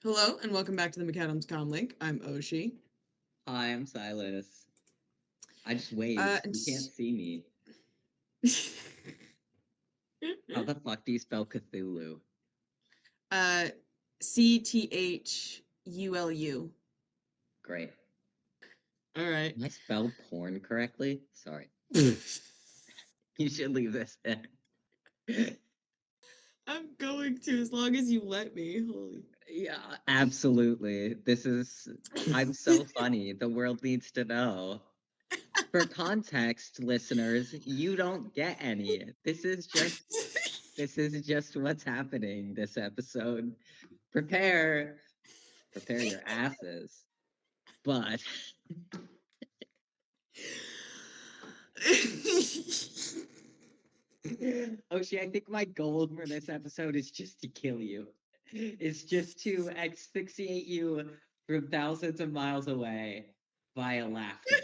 Hello and welcome back to the Maccadam's Comlink. I'm Oshi. Hi, I'm Silas. I just waved. And You can't see me. How the fuck do you spell Cthulhu? uh, Cthulu. Great. All right. Can I spell porn correctly? Sorry. You should leave this in. I'm going to as long as you let me. Holy. Yeah, absolutely. I'm so funny. The world needs to know. For context, listeners, you don't get any. This is just what's happening this episode. Prepare, prepare your asses. But Oshi, I think my goal for this episode is just to kill you. It's just to asphyxiate you from thousands of miles away via laughter.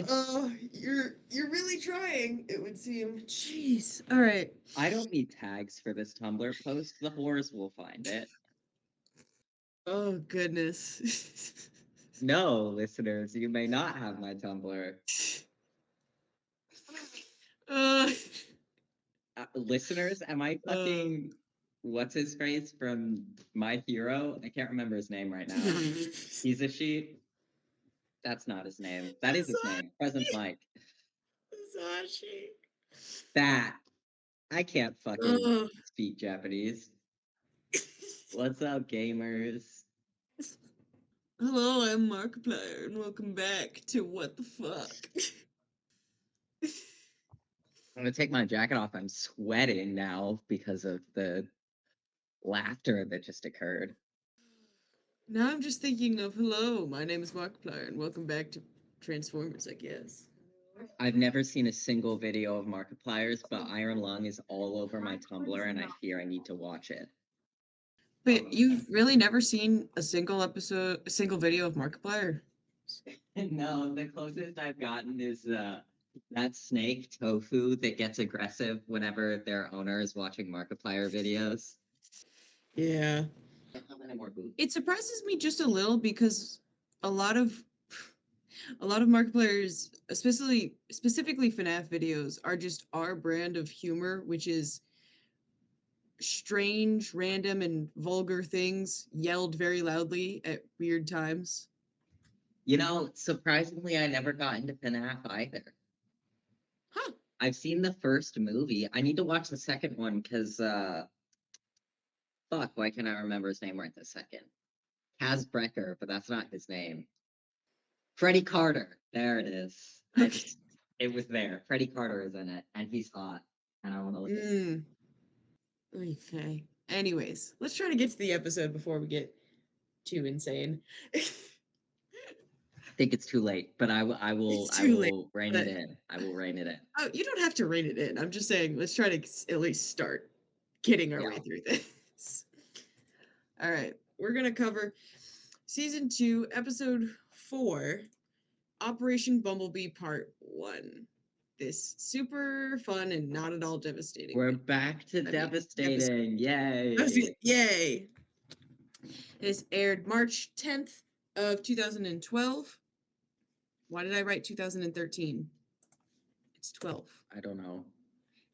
Oh, you're really trying, it would seem. Jeez. All right. I don't need tags for this Tumblr post. The whores will find it. Oh goodness. No, listeners, you may not have my Tumblr. uh, Listeners, am I fucking what's his face from My Hero? I can't remember his name right now. He's a sheep. That's not his name. That is his name. Present Mike. Sashi. That I can't fucking Oh. speak Japanese. What's up, gamers? Hello, I'm Markiplier, and welcome back to What the Fuck. I'm gonna take my jacket off. I'm sweating now because of the laughter that just occurred. Now I'm just thinking of hello, my name is Markiplier, and welcome back to Transformers, I guess. I've never seen a single video of Markiplier's, but Iron Lung is all over my Tumblr, and I fear I need to watch it. But you've really never seen a single video of Markiplier? No, the closest I've gotten is that snake Tofu that gets aggressive whenever their owner is watching Markiplier videos. Yeah. How many more boots? It surprises me just a little because a lot of Markiplier's, specifically FNAF videos, are just our brand of humor, which is strange, random, and vulgar things yelled very loudly at weird times. You know, surprisingly, I never got into FNAF either. Huh. I've seen the first movie. I need to watch the second one because, fuck, why can't I remember his name right this second? Kaz Brecker, but that's not his name. Freddie Carter. There it is. It was there. Freddie Carter is in it, and he's hot. And I want to look at him. Okay. Anyways, let's try to get to the episode before we get too insane. I think it's too late, but I It's will too late. rein But it in. I will rein it in. oh, you don't have to rein it in. I'm just saying, let's try to at least start getting our way through this. All right, we're gonna cover season 2, episode 4, Operation Bumblebee Part 1. This super fun and not at all devastating. We're back to devastating. Yay! Yay! It aired March 10th of 2012. Why did I write 2013? It's 12. I don't know.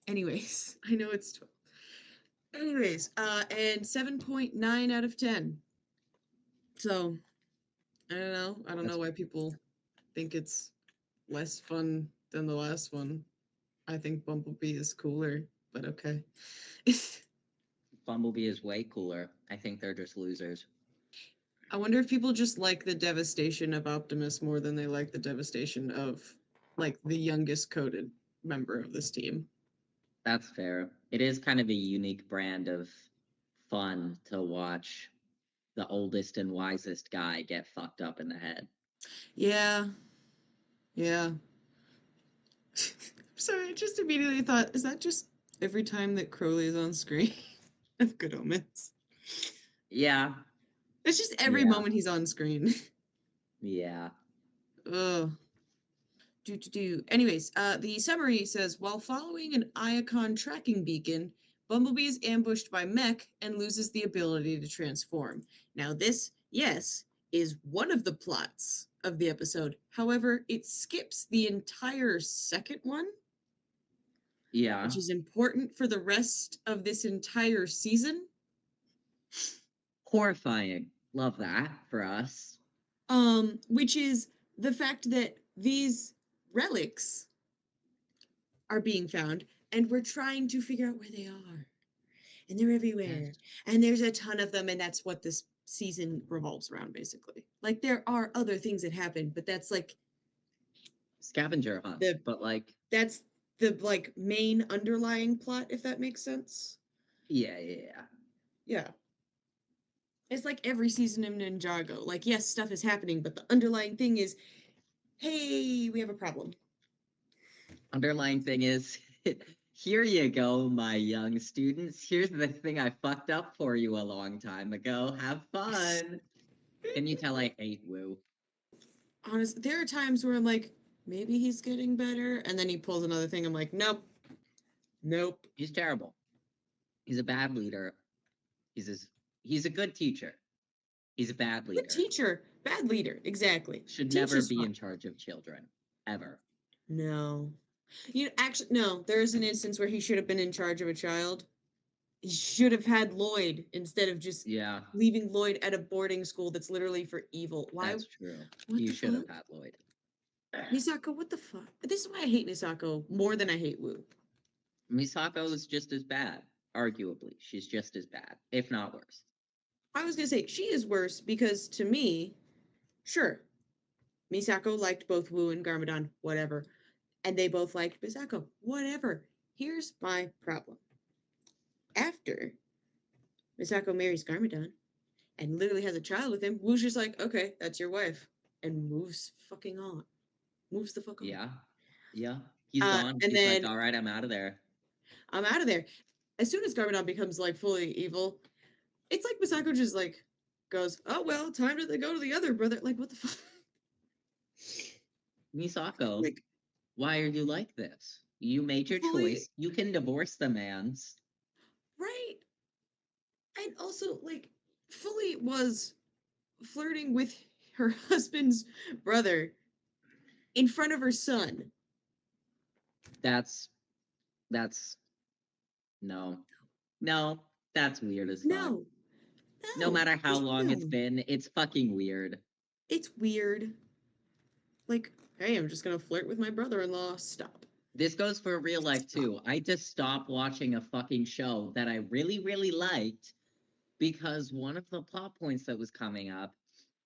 Anyways, I know it's 12. Anyways, and 7.9 out of 10. So, I don't know. I don't know why people think it's less fun than the last one. I think Bumblebee is cooler, but okay. Bumblebee is way cooler. I think they're just losers. I wonder if people just like the devastation of Optimus more than they like the devastation of, like, the youngest coded member of this team. That's fair. It is kind of a unique brand of fun to watch the oldest and wisest guy get fucked up in the head. Yeah. Yeah. Sorry, I just immediately thought, is that just every time that Crowley is on screen of Good Omens? Yeah. It's just every moment he's on screen. Yeah. Ugh. Anyways, the summary says while following an Iacon tracking beacon, Bumblebee is ambushed by Mech and loses the ability to transform. Now, this, yes, is one of the plots of the episode. However, it skips the entire second one, Yeah. which is important for the rest of this entire season. Horrifying. Love that for us. Which is the fact that these relics are being found and we're trying to figure out where they are. And they're everywhere. Yes. And there's a ton of them, and that's what this season revolves around, basically. Like there are other things that happen, but that's like Scavenger hunt. the But like that's the like main underlying plot, if that makes sense. yeah. Yeah. It's like every season of Ninjago. Like, yes, stuff is happening, but the underlying thing is, hey, we have a problem. Underlying thing is here you go, my young students. Here's the thing I fucked up for you a long time ago. Have fun. Can you tell I hate Woo? Honestly, there are times where I'm like, maybe he's getting better, and then he pulls another thing. I'm like, nope, nope. He's terrible. He's a bad leader. He's a good teacher. He's a bad leader. Good teacher, bad leader. Exactly. Should Teacher's never be fine. in charge of children. Ever. No. You know, actually, no. There is an instance where he should have been in charge of a child. He should have had Lloyd instead of just Yeah, leaving Lloyd at a boarding school that's literally for evil. Why? that's true. What He the should have fuck? had Lloyd. Misako, what the fuck? This is why I hate Misako more than I hate Wu. Misako is just as bad. Arguably, she's just as bad, if not worse. I was gonna say she is worse because to me, sure, Misako liked both Wu and Garmadon, whatever, and they both liked Misako, whatever. Here's my problem. After Misako marries Garmadon and literally has a child with him, Wu's just like, okay, that's your wife, and moves fucking on. Moves the fuck on. Yeah. He's gone. And He's like, then all right, I'm out of there. I'm out of there. As soon as Garmadon becomes like fully evil, it's like Misako just like goes, oh well, time to go to the other brother. Like, what the fuck? Misako, Like, why are you like this? You made your fully, choice. You can divorce the man's. right? And also, like, fully was flirting with her husband's brother in front of her son. That's no. No, that's weird as fuck. No, No matter how just long it's no. been, it's fucking weird. It's weird. Like, hey, I'm just gonna flirt with my brother-in-law. Stop. This goes for real life too. I just stopped watching a fucking show that I really, really liked because one of the plot points that was coming up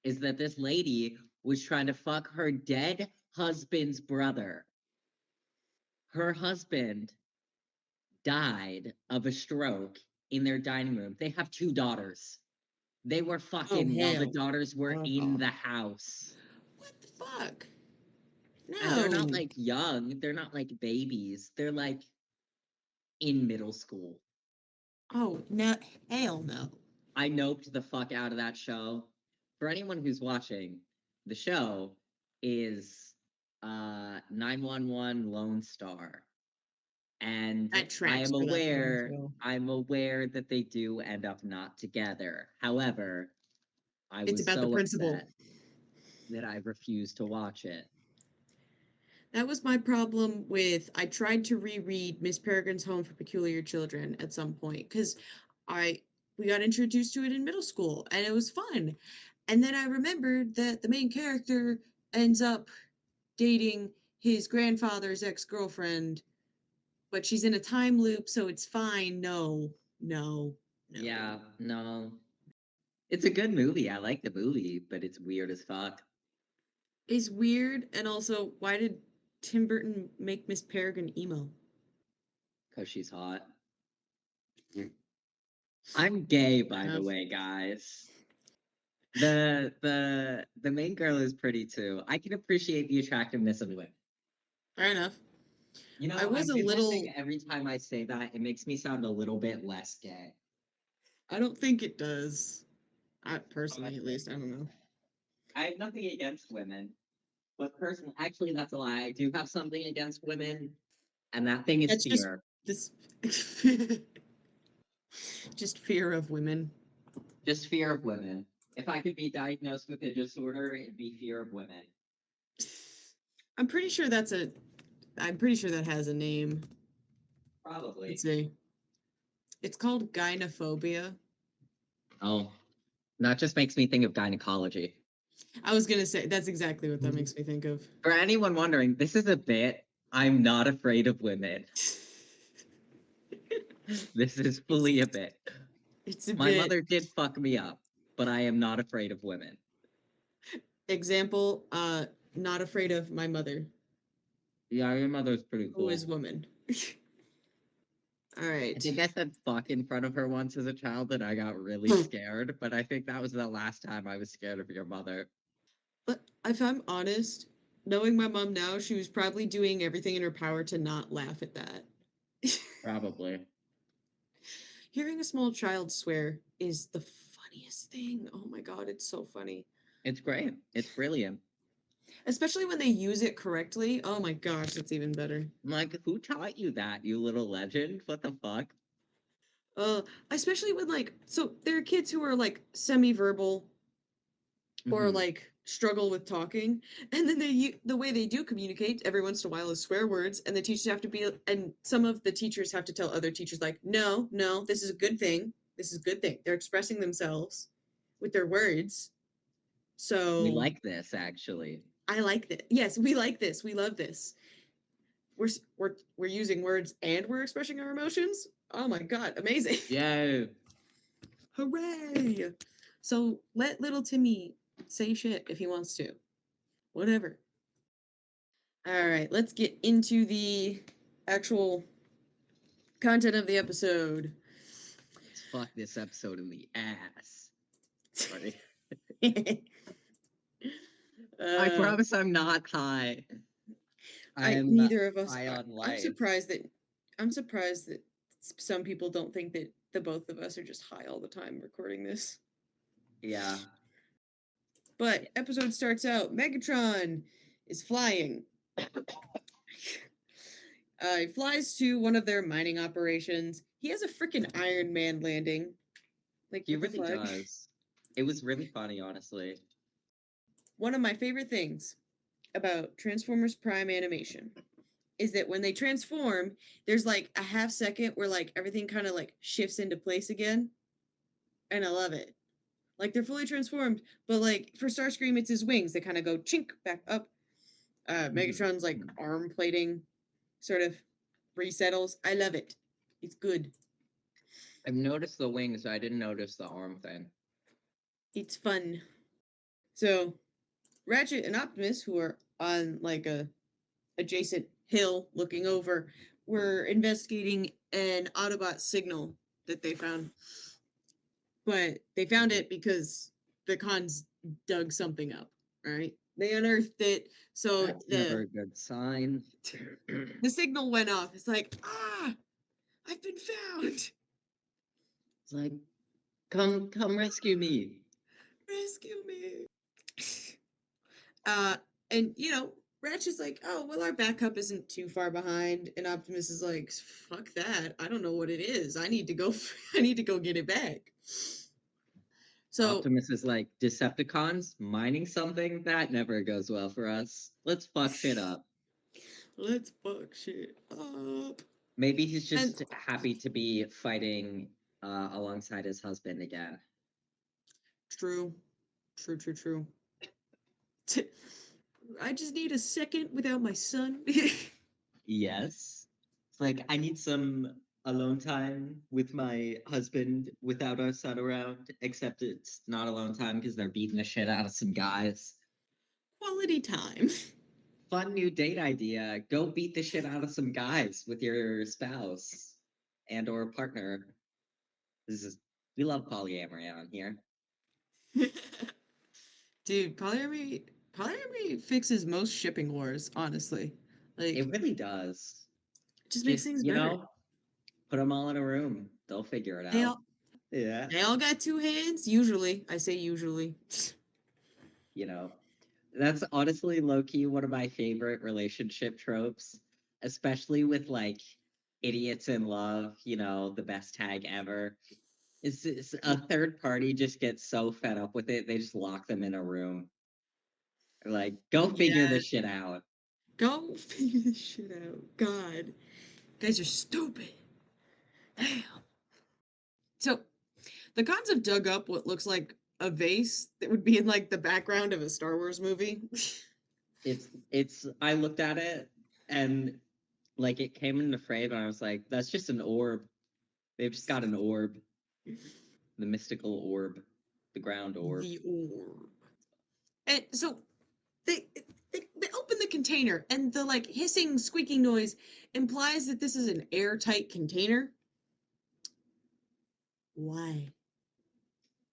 is that this lady was trying to fuck her dead husband's brother. Her husband died of a stroke in their dining room. They have two daughters. They were fucking while the daughters were in the house. What the fuck? No. And they're not like young, they're not like babies. They're like in middle school. Oh, no. Hell no. I noped the fuck out of that show. For anyone who's watching, the show is 911 Lone Star. And I am aware that they do end up not together. However, It's about the principle upset that I refused to watch it. That was my problem with. I tried to reread Miss Peregrine's Home for Peculiar Children at some point because we got introduced to it in middle school and it was fun. And then I remembered that the main character ends up dating his grandfather's ex-girlfriend, but she's in a time loop, so it's fine. No. Yeah, no. It's a good movie. I like the movie, but it's weird as fuck. It's weird, and also, why did Tim Burton make Miss Peregrine emo? Because she's hot. I'm gay, by the way, guys. The main girl is pretty too. I can appreciate the attractiveness of women. Fair enough. You know, I was I'm a little. every time I say that, it makes me sound a little bit less gay. I don't think it does. I personally, at least, I don't know. I have nothing against women, but personally, actually, that's a lie. I do have something against women, and that thing is fear. This. Just fear of women. Just fear of women. If I could be diagnosed with a disorder, it'd be fear of women. I'm pretty sure that's a. I'm pretty sure that has a name. Probably. Let's see. It's called gynophobia. Oh, that just makes me think of gynecology. I was gonna say that's exactly what that makes me think of. For anyone wondering, this is a bit. I'm not afraid of women. This is fully a bit. It's a My bit. mother did fuck me up, but I am not afraid of women. Example, not afraid of my mother, Yeah, your mother's pretty who cool. is woman. All I right. think I said fuck in front of her once as a child and I got really scared, but I think that was the last time I was scared of your mother. But if I'm honest, knowing my mom now, she was probably doing everything in her power to not laugh at that. Probably. Hearing a small child swear is the funniest thing. Oh my god, it's so funny. It's great. It's brilliant. Especially when they use it correctly. Oh my gosh, it's even better. I'm like, who taught you that, you little legend? What the fuck? Uh, Especially when like, so there are kids who are like semi-verbal or Mm-hmm. like struggle with talking, and then the way they do communicate every once in a while is swear words, and the teachers have to be, and some of the teachers have to tell other teachers like, no, no, this is a good thing. This is a good thing. They're expressing themselves with their words. We So like this, actually. I like that. Yes, we like this. We love this. We're using words and we're expressing our emotions. Oh my god, amazing. Yay. Hooray. So let little Timmy say shit if he wants to. Whatever. All right, let's get into the actual content of the episode. Let's fuck this episode in the ass. Sorry. I promise I'm not high. I am neither of us. high on I'm life. surprised that some people don't think that the both of us are just high all the time recording this. Yeah. But episode starts out. Megatron is flying. He flies to one of their mining operations. He has a freaking Iron Man landing. Like, He what the really fuck? does. It was really funny, honestly. One of my favorite things about Transformers Prime animation is that when they transform, there's like a half second where like everything kind of like shifts into place again. And I love it. Like they're fully transformed, but like for Starscream, it's his wings. They kind of go chink back up. Megatron's like arm plating sort of resettles. I love it. It's good. I've noticed the wings, I didn't notice the arm thing. It's fun. So Ratchet and Optimus, who are on like a adjacent hill looking over, were investigating an Autobot signal that they found. But they found it because the cons dug something up, right? They unearthed it, so That's never a good sign. the signal went off. It's like, I've been found. It's like, come rescue me. Rescue me. And you know, Ratchet's like, oh well, our backup isn't too far behind, and Optimus is like, fuck that. I don't know what it is. I need to go. I need to go get it back. So Optimus is like, Decepticons mining something? That never goes well for us. Let's fuck shit up. let's fuck shit up. Maybe he's And just happy to be fighting alongside his husband again. true, true. I just need a second without my son. Yes. It's like, I need some alone time with my husband without our son around, except it's not alone time because they're beating the shit out of some guys. Quality time. Fun new date idea. Go beat the shit out of some guys with your spouse and or partner. We love polyamory on here. Dude, polyamory fixes most shipping wars, honestly. Like, It really does. it just makes Just, things better. put them all in a room. They'll figure it They out. all Yeah. they all got two hands, usually. I say usually. That's honestly low key one of my favorite relationship tropes, especially with like idiots in love, the best tag ever. It's a third party just gets so fed up with it, they just lock them in a room. Like, go figure Yeah, this shit out. go figure this shit out. God, guys are stupid. Damn. So the cons have dug up what looks like a vase that would be in like the background of a Star Wars movie. It's I looked at it and like it came into frame and I was like, that's just an orb. They've just got an orb, the mystical orb, the ground orb. The orb. And so they, they open the container, and the like hissing, squeaking noise implies that this is an airtight container. Why?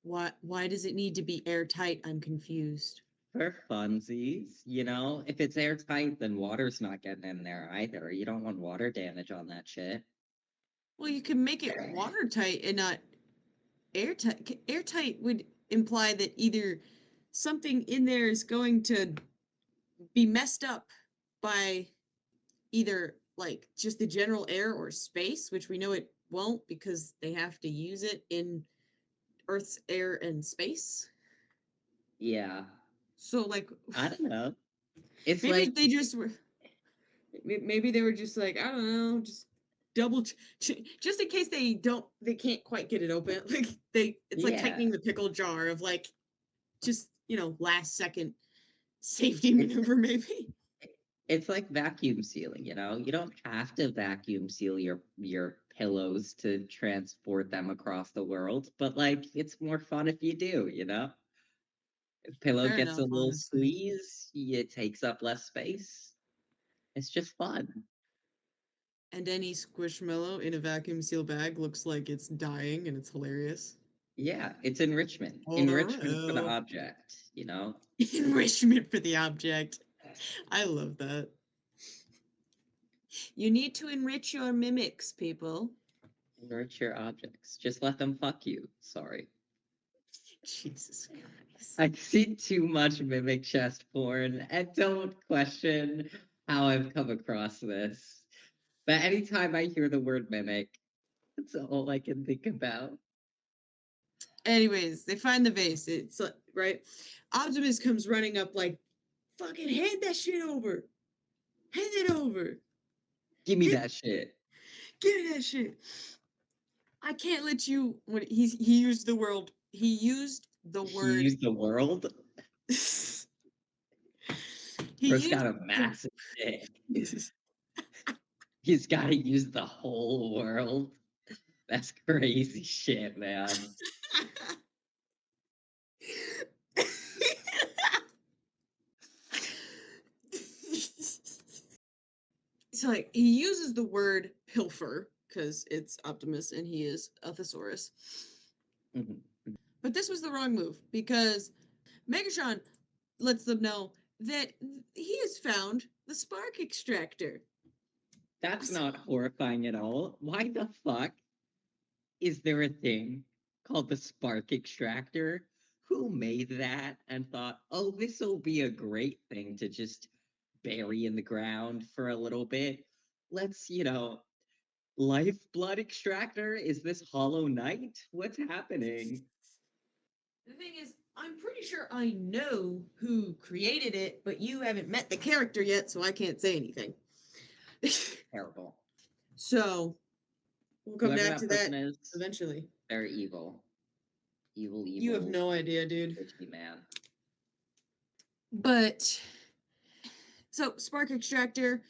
Why does it need to be airtight? I'm confused. For funsies, if it's airtight, then water's not getting in there either. You don't want water damage on that shit. Well, you can make it watertight and not airtight. Airtight would imply that either something in there is going to be messed up by either like just the general air or space, which we know it won't because they have to use it in Earth's air and space. Yeah. So like I don't know. It's maybe like, they just were maybe they were just like I don't know, just double just in case they can't quite get it open. Like it's like yeah. tightening the pickle jar of like just, last second safety It's maneuver maybe. it's like vacuum sealing, You don't have to vacuum seal your pillows to transport them across the world, but like it's more fun if you do. If pillow Fair gets a enough, little honestly. squeeze, it takes up less space. It's just fun. And any squishmallow in a vacuum seal bag looks like it's dying and it's hilarious. Yeah, it's enrichment. Or Enrichment for the object. enrichment for the object. I love that. You need to enrich your mimics, people. Enrich your objects. Just let them fuck you. Sorry. Jesus Christ. I've seen too much mimic chest porn and don't question how I've come across this. But anytime I hear the word mimic, that's all I can think about. Anyways, they find the vase. It's right. Optimus comes running up like, fucking hand that shit over. Hand it over. Give me Get, that shit. give me that shit. I can't let you. What he used the word. He used the He word. used the world. he Bro's used got a the. massive dick. He's got to use the whole world. That's crazy shit, man. So like he uses the word pilfer because it's Optimus and he is a thesaurus. Mhm. But this was the wrong move because Megatron lets them know that he has found the spark extractor. That's not horrifying at all. Why the fuck is there a thing called the spark extractor? Who made that and thought, oh, this will be a great thing to just bury in the ground for a little bit? Let's, lifeblood extractor? Is this Hollow Knight? What's happening? The thing is, I'm pretty sure I know who created it, but you haven't met the character yet, so I can't say anything. Terrible. So we'll come Whoever back that to person that is, eventually. they're evil. Evil, You have evil, no idea, dude. witchy man. But so spark extractor,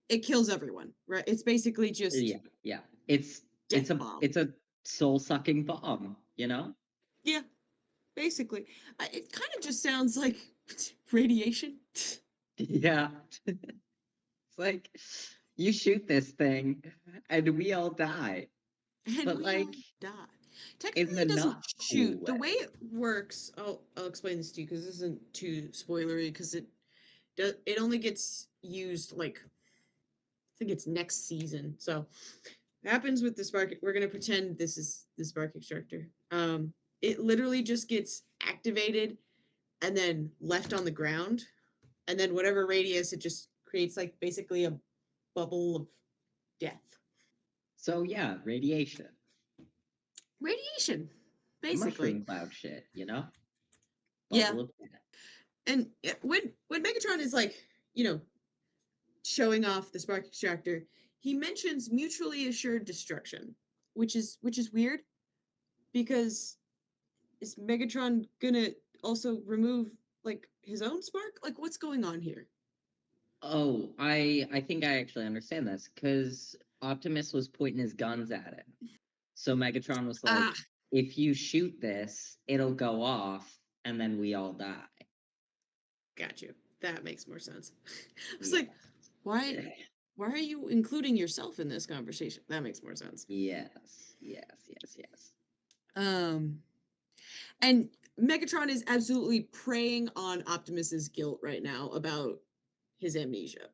it kills everyone, right? It's basically just Yeah, yeah. It's it's death a bomb. it's a soul-sucking bomb. Yeah, basically. It kind of just sounds like radiation. Yeah. It's like you shoot this thing and we all die. And But we all like die. in Technically, the it doesn't not cool shoot. The way way. it works, I'll explain this to you because this isn't too spoilery. Because it only gets used like I think it's next season. So happens with the spark. We're gonna pretend this is the spark extractor. It literally just gets activated and then left on the ground, and then whatever radius it just creates like basically a bubble of death. So yeah, radiation, Radiation, basically. mushroom cloud shit, you know, Yeah. bubble of death. And when Megatron is like, you know, showing off the spark extractor, he mentions mutually assured destruction, which is weird because is Megatron gonna also remove like his own spark? Like what's going on here? Oh, I think I actually understand this because Optimus was pointing his guns at it. So Megatron was Ah, like, if you shoot this, it'll go off and then we all die. got you. That makes more sense. I was Yeah. like, why why are you including yourself in this conversation? That makes more sense. Yes, yes, yes, yes. Um and Megatron is absolutely preying on Optimus's guilt right now about his amnesia.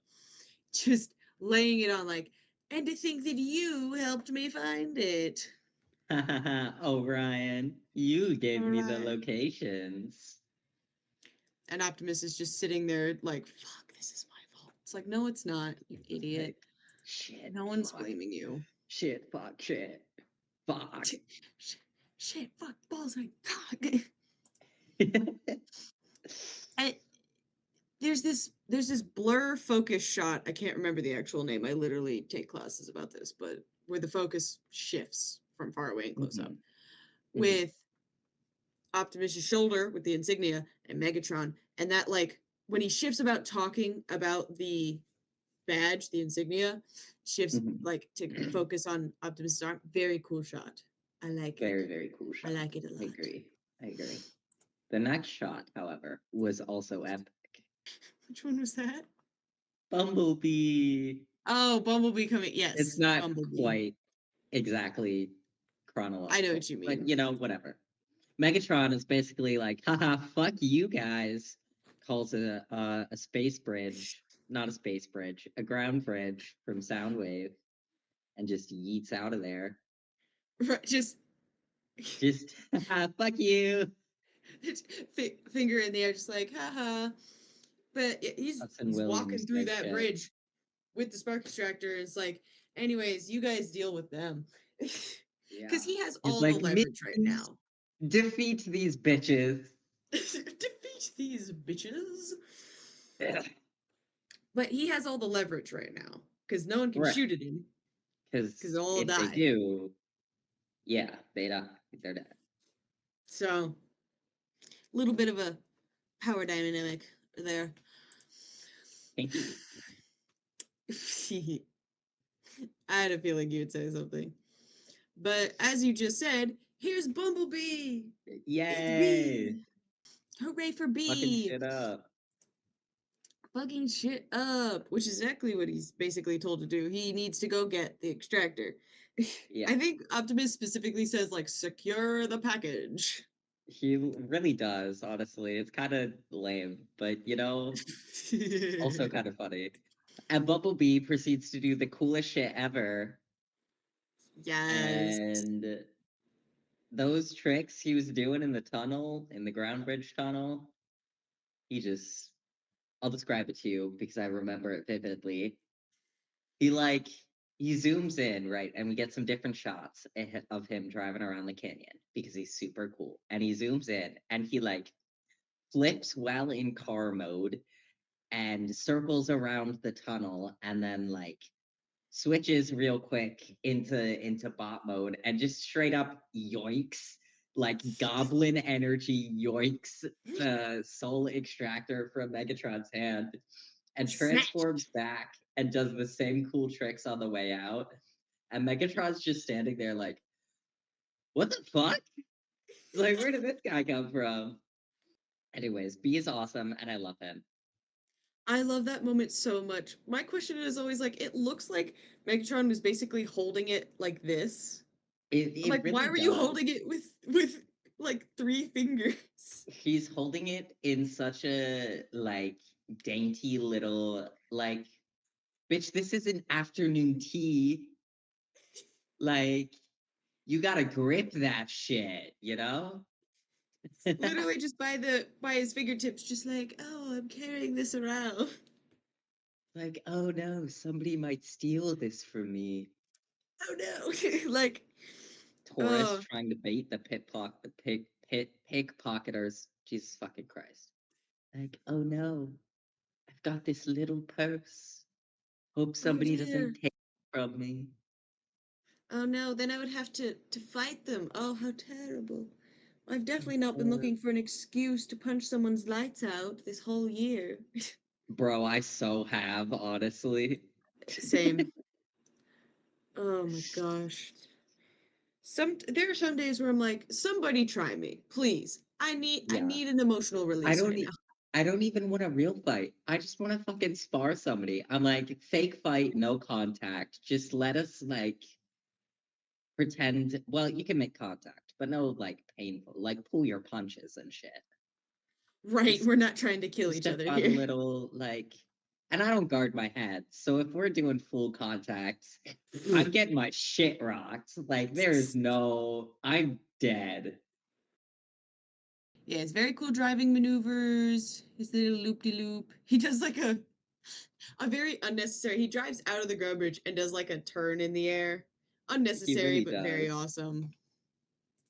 Just laying it on like, and to think that you helped me find it. Orion, you gave All me the right. locations. And Optimus is just sitting there like, fuck, this is my fault. It's like, no, it's not, you idiot. Like, shit, No one's fuck, blaming you. shit, fuck, shit, fuck. Shit, fuck, balls, like, fuck. And there's this blur focus shot. I can't remember the actual name. I literally take classes about this, but where the focus shifts from far away and close up Mhm, mhm, with Optimus's shoulder with the insignia and Megatron, and that like when he shifts about talking about the badge, the insignia, shifts mhm. like to focus on Optimus's arm. Very cool shot. I like it. Very, very cool I shot. like it a I lot. agree. I agree. The next shot, however, was also epic. Which one was that? Bumblebee. Oh, Bumblebee coming. It's Yes, not Bumblebee. quite exactly I know chronological, what you but mean. you know, whatever. Megatron is basically like, haha, fuck you guys. Calls a space bridge, not a space bridge, a ground bridge from Soundwave, and just yeets out of there. Right, just Just, fuck you. finger in the air, just like haha. But he's Hudson he's Williams walking through type that shit. bridge with the spark extractor. And it's like, anyways, you guys deal with them, because Yeah. he has He's all the like, leverage right minions, now. defeat these bitches. Defeat these bitches. But he has all the leverage right now because no one can Right. shoot at him because Because they'll all if they die. do, yeah, they die. They're dead. So, a little bit of a power dynamic there. Kinky. I had a feeling you'd say something. But as you just said, here's Bumblebee. It's Yay! B. Hooray for Fucking B. shit up. Fucking shit up, which is exactly what he's basically told to do. He needs to go get the extractor. Yeah. I think Optimus specifically says, like, secure the package. He really does, honestly. It's kind of lame, but you know, also kind of funny. And Bumblebee proceeds to do the coolest shit ever. Yes. And those tricks he was doing in the tunnel, in the ground bridge tunnel, he just, I'll describe it to you because I remember it vividly. He like, he zooms in, right? And we get some different shots of him driving around the canyon because he's super cool. And he zooms in and he like flips while in car mode and circles around the tunnel and then like switches real quick into bot mode and just straight up yoinks like goblin energy yoinks the soul extractor from Megatron's hand and Snatch. transforms back and does the same cool tricks on the way out. And Megatron's just standing there like, what the fuck? Like, where did this guy come from? Anyways, B is awesome and I love him. I love that moment so much. My question is always like, it looks like Megatron was basically holding it like this. I'm It like, why really were you does. holding it with like 3 fingers? He's holding it in such a like dainty little like bitch, this isn't afternoon tea. Like you gotta grip that shit, you know? Literally just by his fingertips, just like, oh, I'm carrying this around. Like, oh no, somebody might steal this from me. Oh no. Like, Tourist oh, trying to bait the pickpocketers. Jesus fucking Christ. Like, oh no, I've got this little purse. Hope oh somebody doesn't dear. take it from me. Oh no, then I would have to fight them. Oh, how terrible. I've Oh, definitely not been poor. looking for an excuse to punch someone's lights out this whole year. Bro, I so have, honestly. Same. Oh my gosh. There are some days where I'm like, somebody try me, please. I Yeah. need an emotional I release don't right e- now. I don't even want a real fight. I just want to fucking spar somebody. I'm like, fake fight, no contact. Just let us like pretend. Well, you can make contact, but no like painful, like pull your punches and shit. Right, Just we're not trying to kill just each a other fun here. little like. And I don't guard my head, so if we're doing full contact, I'm getting my shit rocked. Like there is no, I'm dead. Yeah, it's very cool driving maneuvers. His little loop de loop. He does like a very unnecessary. He drives out of the ground bridge and does like a turn in the air. He Unnecessary, really but very does. awesome.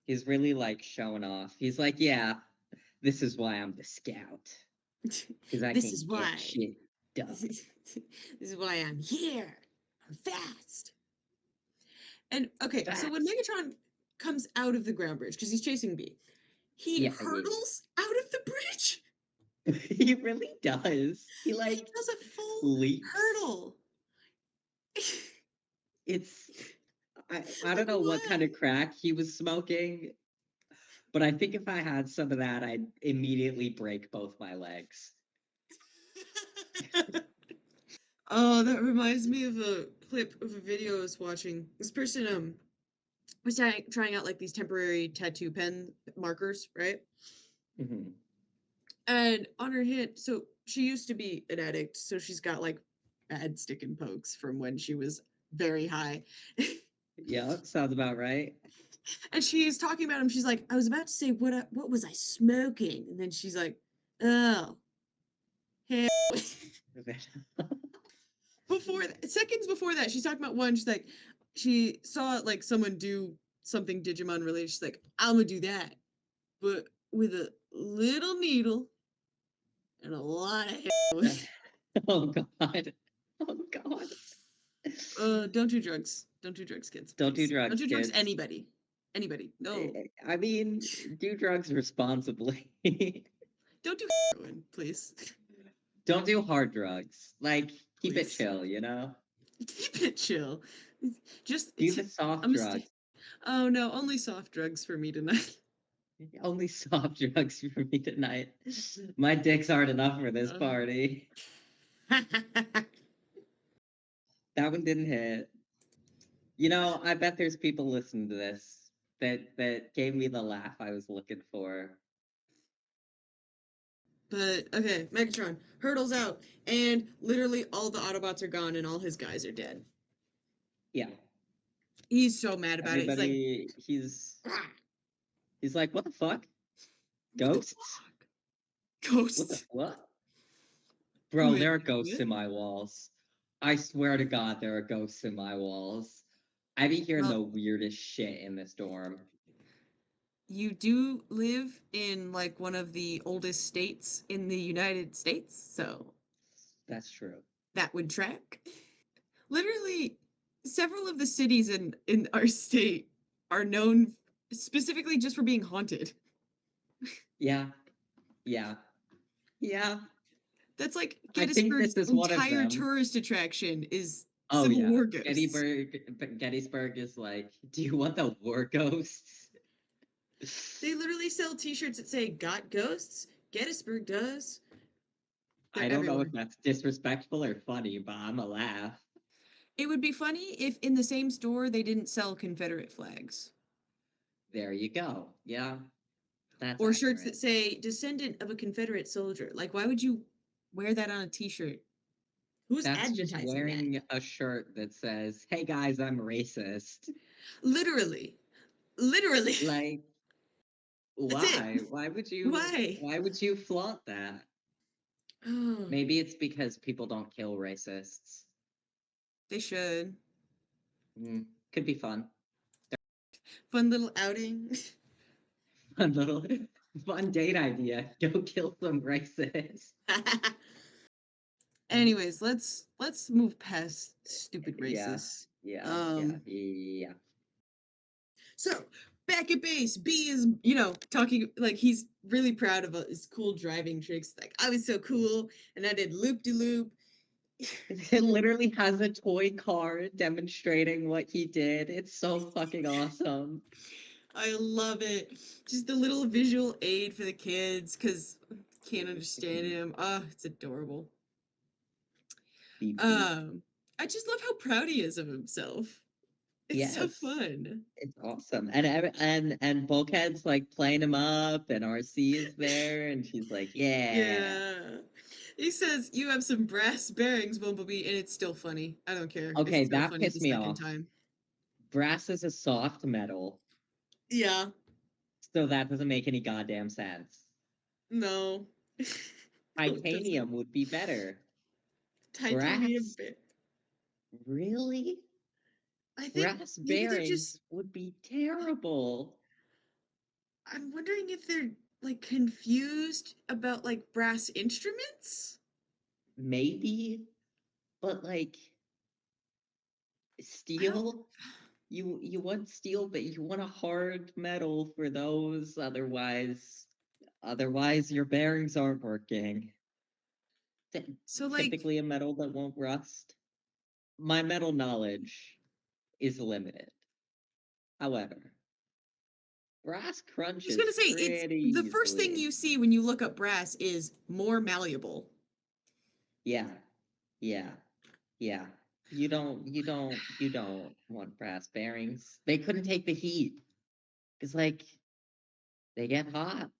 He's really like showing off. He's like, yeah, this is why I'm the scout. Because I This can is get why. shit done. This is why I'm here. I'm fast. And okay, so when Fast. Megatron comes out of the ground bridge because he's chasing B, he Yeah, yeah, hurdles out of the bridge. yeah. He really does. He He like does a full leaps. hurdle. It's I don't Like know what kind why? of crack he was smoking, but I think if I had some of that, I'd immediately break both my legs. Oh, that reminds me of a clip of a video I was watching. This person was trying out like these temporary tattoo pen markers, right? Mhm. And on her hand, so she used to be an addict, so she's got like bad stick and pokes from when she was very high. Yeah, sounds about right. And she's talking about him. She's like, I was about to say what was I smoking? And then she's like, oh, hell. Seconds before that, she's talking about one. She's like, she saw like someone do something Digimon related. She's like, I'm gonna do that, but with a little needle and a lot of heroin. Oh God. Oh God. Don't do drugs. Don't do drugs, kids, Don't do please. Don't drugs, do drugs. kids. Anybody. Anybody. No. I mean, do drugs responsibly. Don't do heroin, please. Don't do hard drugs. Like, keep it Please. chill, you know? Keep it chill. Just Do the soft I'm a st- drugs. Oh no, only soft drugs for me tonight. Only soft drugs for me tonight. My dicks aren't enough for this Uh, party. That one didn't hit. You know, I bet there's people listening to this that gave me the laugh I was looking for. but okay, Megatron hurdles out, and literally all the Autobots are gone, and all his guys are dead. Yeah. He's so mad about it. He's like, Everybody ah, he's like, what the fuck? "What the Ghosts? fuck? What the Ghosts? what? Bro, Wait, there are ghosts what?" in my walls. I swear to God, there are ghosts in my walls. I be hearing Well, the weirdest shit in this dorm. you do live in like one of the oldest states in the United States, so That's true. that would track. Literally, several of the cities in our state are known specifically just for being haunted. Yeah, yeah, yeah. That's like I think Gettysburg's this is one of entire them. tourist attraction is Oh Civil yeah, War ghosts. Gettysburg is like, do you want the war ghosts? They literally sell T-shirts that say "Got ghosts." Gettysburg does. I They're don't know everywhere. if that's disrespectful or funny, but I'm a laugh. It would be funny if in the same store they didn't sell Confederate flags There you go. Yeah, that's or shirts that accurate. say "Descendant of a Confederate soldier." Like, why would you wear that on a T-shirt? Who's That's just advertising that? wearing a shirt that says, "Hey guys, I'm racist." Literally, literally. Like, That's it. why? Why would you? Why? Why would you flaunt that? Oh, Maybe it's because people don't kill racists. they should. Mm, could be fun. Fun little outing. Fun little fun date idea. Go kill some racists. Anyways, let's move past stupid Yeah, racists. yeah, yeah, Um, yeah. so back at base, B is, talking like he's really proud of his cool driving tricks. Like, I was so cool and I did loop de loop. It literally has a toy car demonstrating what he did. It's so fucking awesome. I love it. Just a little visual aid for the kids because can't understand him. Oh, it's adorable. Beep beep. Um, I just love how proud he is of himself. It's so Yes. fun. It's awesome. And Bulkhead's like playing him up and RC is there and she's like, yeah. Yeah. He says, "You have some brass bearings, Bumblebee," and it's still funny. I don't care. It's Okay, still that funny the pissed me second off. time. Brass is a soft metal, Yeah. so that doesn't make any goddamn sense. No. No, it doesn't. Titanium would be better. Titanium Brass? bear. Really? I think Brass maybe they're just. bearings would be terrible. I'm wondering if they're like confused about like brass instruments. Maybe, but like I don't. steel, you want steel, but you want a hard metal for those. Otherwise your bearings aren't working. So like, Typically a metal that won't rust. My metal knowledge is limited. However, brass I was crunches gonna say it's pretty the first thing easily. you see when you look up brass is more malleable. Yeah, yeah, yeah. You don't want brass bearings. They couldn't take the heat. Because like they get hot.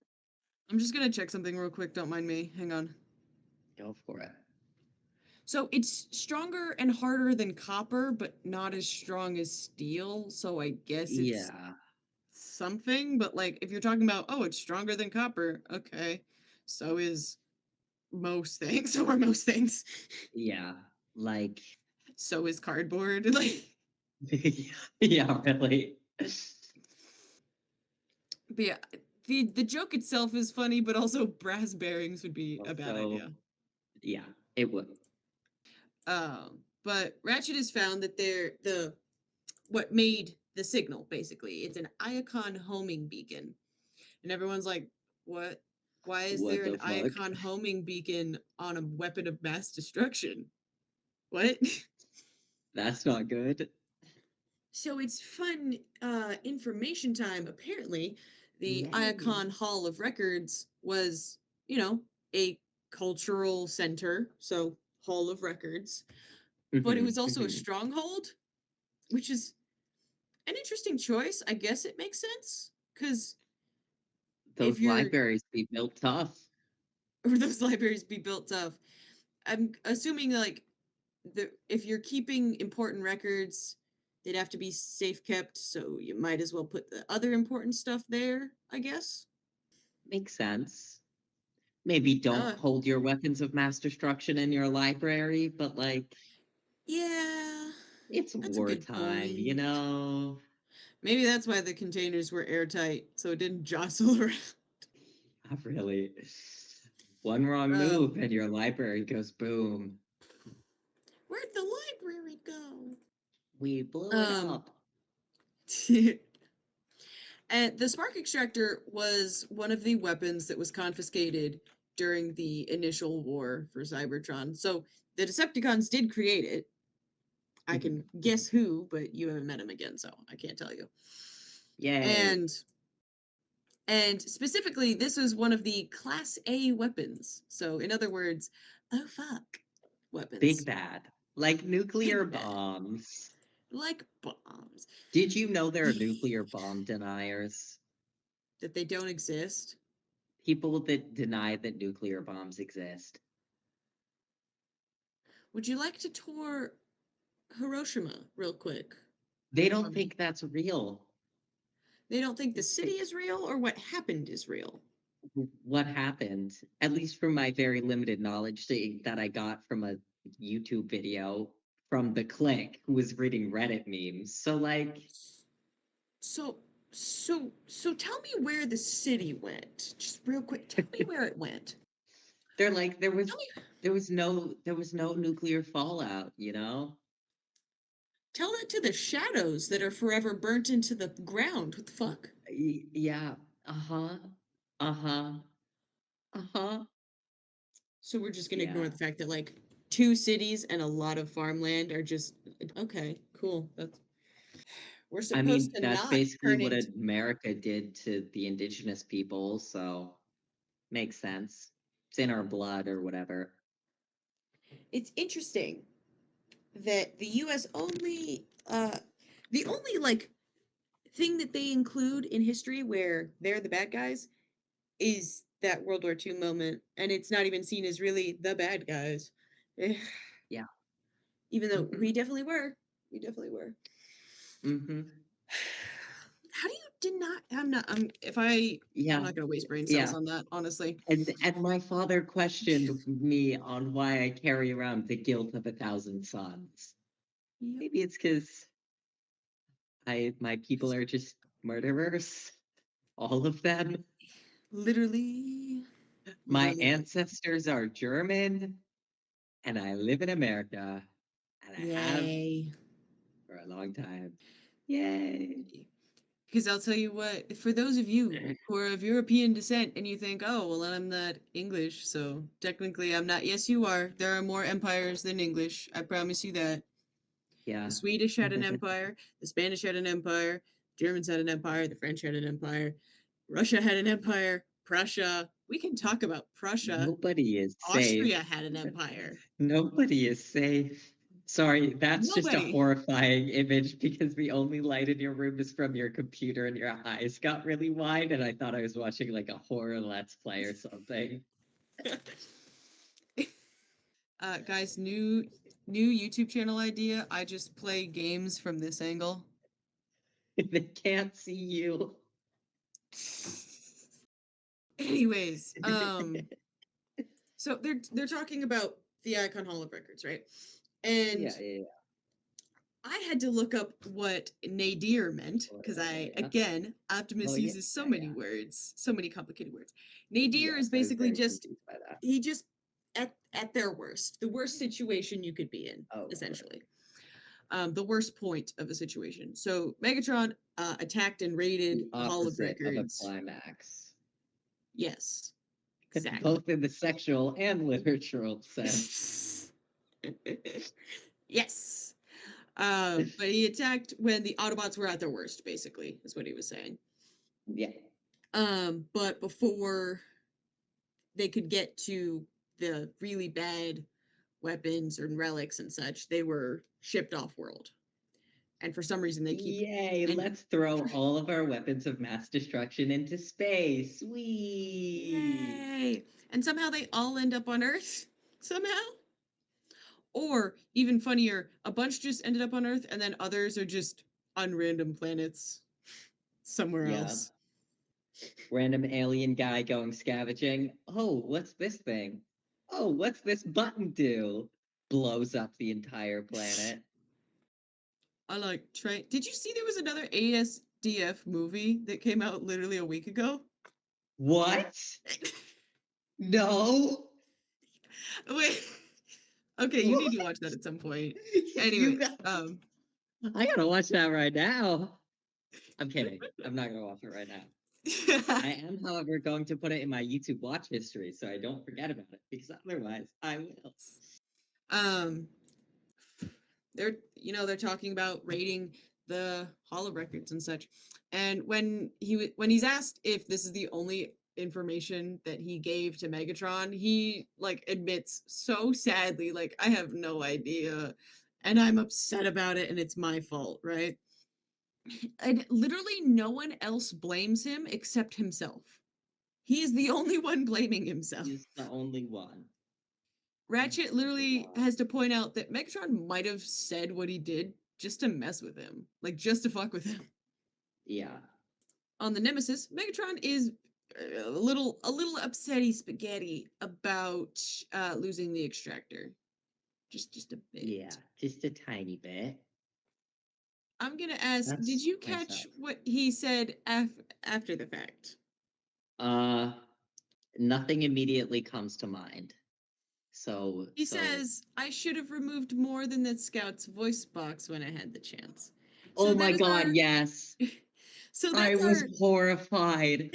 I'm just gonna check something real quick. Don't mind me. Hang on. Go for it. So it's stronger and harder than copper, but not as strong as steel. So I guess it's Yeah, something. But like, if you're talking about, oh, it's stronger than copper, okay. So is most things. So are most things. yeah. Like So is cardboard. Like, yeah, really. but yeah, the joke itself is funny, but also brass bearings would be a bad Also, idea. yeah, it would. But Ratchet has found that they're the what made the signal. Basically, it's an Iacon homing beacon, and everyone's like, "What? Why is What there the an fuck? Iacon homing beacon on a weapon of mass destruction? What?" That's not good. So it's fun information time. Apparently, the Yay. Iacon Hall of Records was, a cultural center, so Hall of Records, but it was also a Hmm. stronghold, which is an interesting choice. I guess it makes sense because if Those you're libraries be built tough. or those libraries be built of, I'm assuming like if you're keeping important records, they'd have to be safe kept, so you might as well put the other important stuff there, I guess. Makes sense. Maybe don't Uh, hold your weapons of mass destruction in your library, but like yeah, it's that's a good wartime, you point. know? Maybe that's why the containers were airtight, so it didn't jostle around. Not really. One wrong Um, move and your library goes boom. Where'd the library go? We blew it Um, up. and the spark extractor was one of the weapons that was confiscated during the initial war for Cybertron. So the Decepticons did create it. I can guess who, but you haven't met him again, so I can't tell you. Yay. And specifically, this was one of the Class A weapons. So in other words, oh fuck, Big weapons, bad. Like nuclear big bad, bombs. like bombs. Did you know there are nuclear bomb deniers? That they don't exist. People that deny that nuclear bombs exist. Would you like to tour Hiroshima real quick They for don't me? think that's real. They don't think the They, city is real or what happened is real. what happened, at least from my very limited knowledge that I got from a YouTube video from the Click, who was reading Reddit memes. So like, So, so tell me where the city went. Just real quick, tell me where it went. they're like Tell me, there was no nuclear fallout, you know? tell that to the shadows that are forever burnt into the ground. What the fuck? Yeah. Uh-huh. Uh-huh. Uh-huh. So we're just gonna ignore Yeah. the fact that like two cities and a lot of farmland are just okay, cool. That's we're I supposed mean, to that's not basically turn what into. America did to the indigenous people, so makes sense. It's in our blood or whatever. It's interesting that the U.S. only, the only like thing that they include in history where they're the bad guys is that World War II moment, and it's not even seen as really the bad guys, Yeah. even though Mm-hmm. we definitely were. We definitely were. Mm-hmm. How do you did not? I'm not. I'm. If I. I'm Yeah. not gonna waste brain cells Yeah. on that. Honestly. And my father questioned me on why I carry around the guilt of 1,000 sons. Yep. Maybe it's because my people are just murderers. All of them. Literally. My Literally. ancestors are German, and I live in America, and I have Yay. for a long time. Yay. Because I'll tell you what, for those of you who are of European descent and you think, oh, well, I'm not English, so technically I'm not. Yes, you are. There are more empires than English. I promise you that. The Yeah. Swedish had an empire, the Spanish had an empire, Germans had an empire, the French had an empire, Russia had an empire, Prussia. We can talk about Prussia. Nobody is Austria safe. had an empire. Nobody is safe. Sorry, that's just a Nobody. horrifying image because the only light in your room is from your computer and your eyes got really wide, and I thought I was watching like a horror let's play or something. Guys, new YouTube channel idea. I just play games from this angle. They can't see you. Anyways, so they're talking about the Icon Hall of Records, right? And Yeah, yeah, I had to look up what nadir meant yeah. because Oh, I yeah. again Oh, Optimus yeah, uses so yeah, many yeah. words, so many complicated words. Nadir is Yes, I was basically very just confused by that. he just at their worst, the worst situation you could be in, Oh, right. essentially. The worst point of a situation. So Megatron attacked and raided The the Hall of opposite of a Records. climax, Yes, exactly. both in the sexual and literal sense. Yes. But he attacked when the Autobots were at their worst, basically, is what he was saying. Yeah. But before they could get to the really bad weapons and relics and such, they were shipped off world. And for some reason they keep Yay, and let's throw all of our weapons of mass destruction into space. Whee! yay. And somehow they all end up on Earth. Somehow. Or even funnier, a bunch just ended up on Earth and then others are just on random planets somewhere Yeah. else. Random alien guy going scavenging. Oh, what's this thing? Oh, what's this button do? Blows up the entire planet. I like train. Did you see there was another ASDF movie that came out literally a week ago? What? No. Wait. Okay, you need to What? watch that at some point. You Anyways, got I gotta watch that right now. I'm kidding. I'm not gonna watch it right now. I am, however, going to put it in my YouTube watch history so I don't forget about it because otherwise I will. um they're talking about rating the Hall of Records and such. And when he's asked if this is the only information that he gave to Megatron, he like admits so sadly, like, I have no idea and I'm upset about it and it's my fault, right? And literally no one else blames him except himself. He is the only one blaming himself. He's the only one. Ratchet Such a literally lot. has to point out that Megatron might have said what he did just to mess with him, like just to fuck with him. Yeah. On the Nemesis, Megatron is a little upsetty spaghetti about losing the extractor. Just a bit. Yeah, just a tiny bit. I'm gonna ask, did That's you nice catch up. what he said after the fact? Nothing immediately comes to mind. So He says, I should have removed more than that scout's voice box when I had the chance. So oh that my is god, our yes. so I that's was our horrified.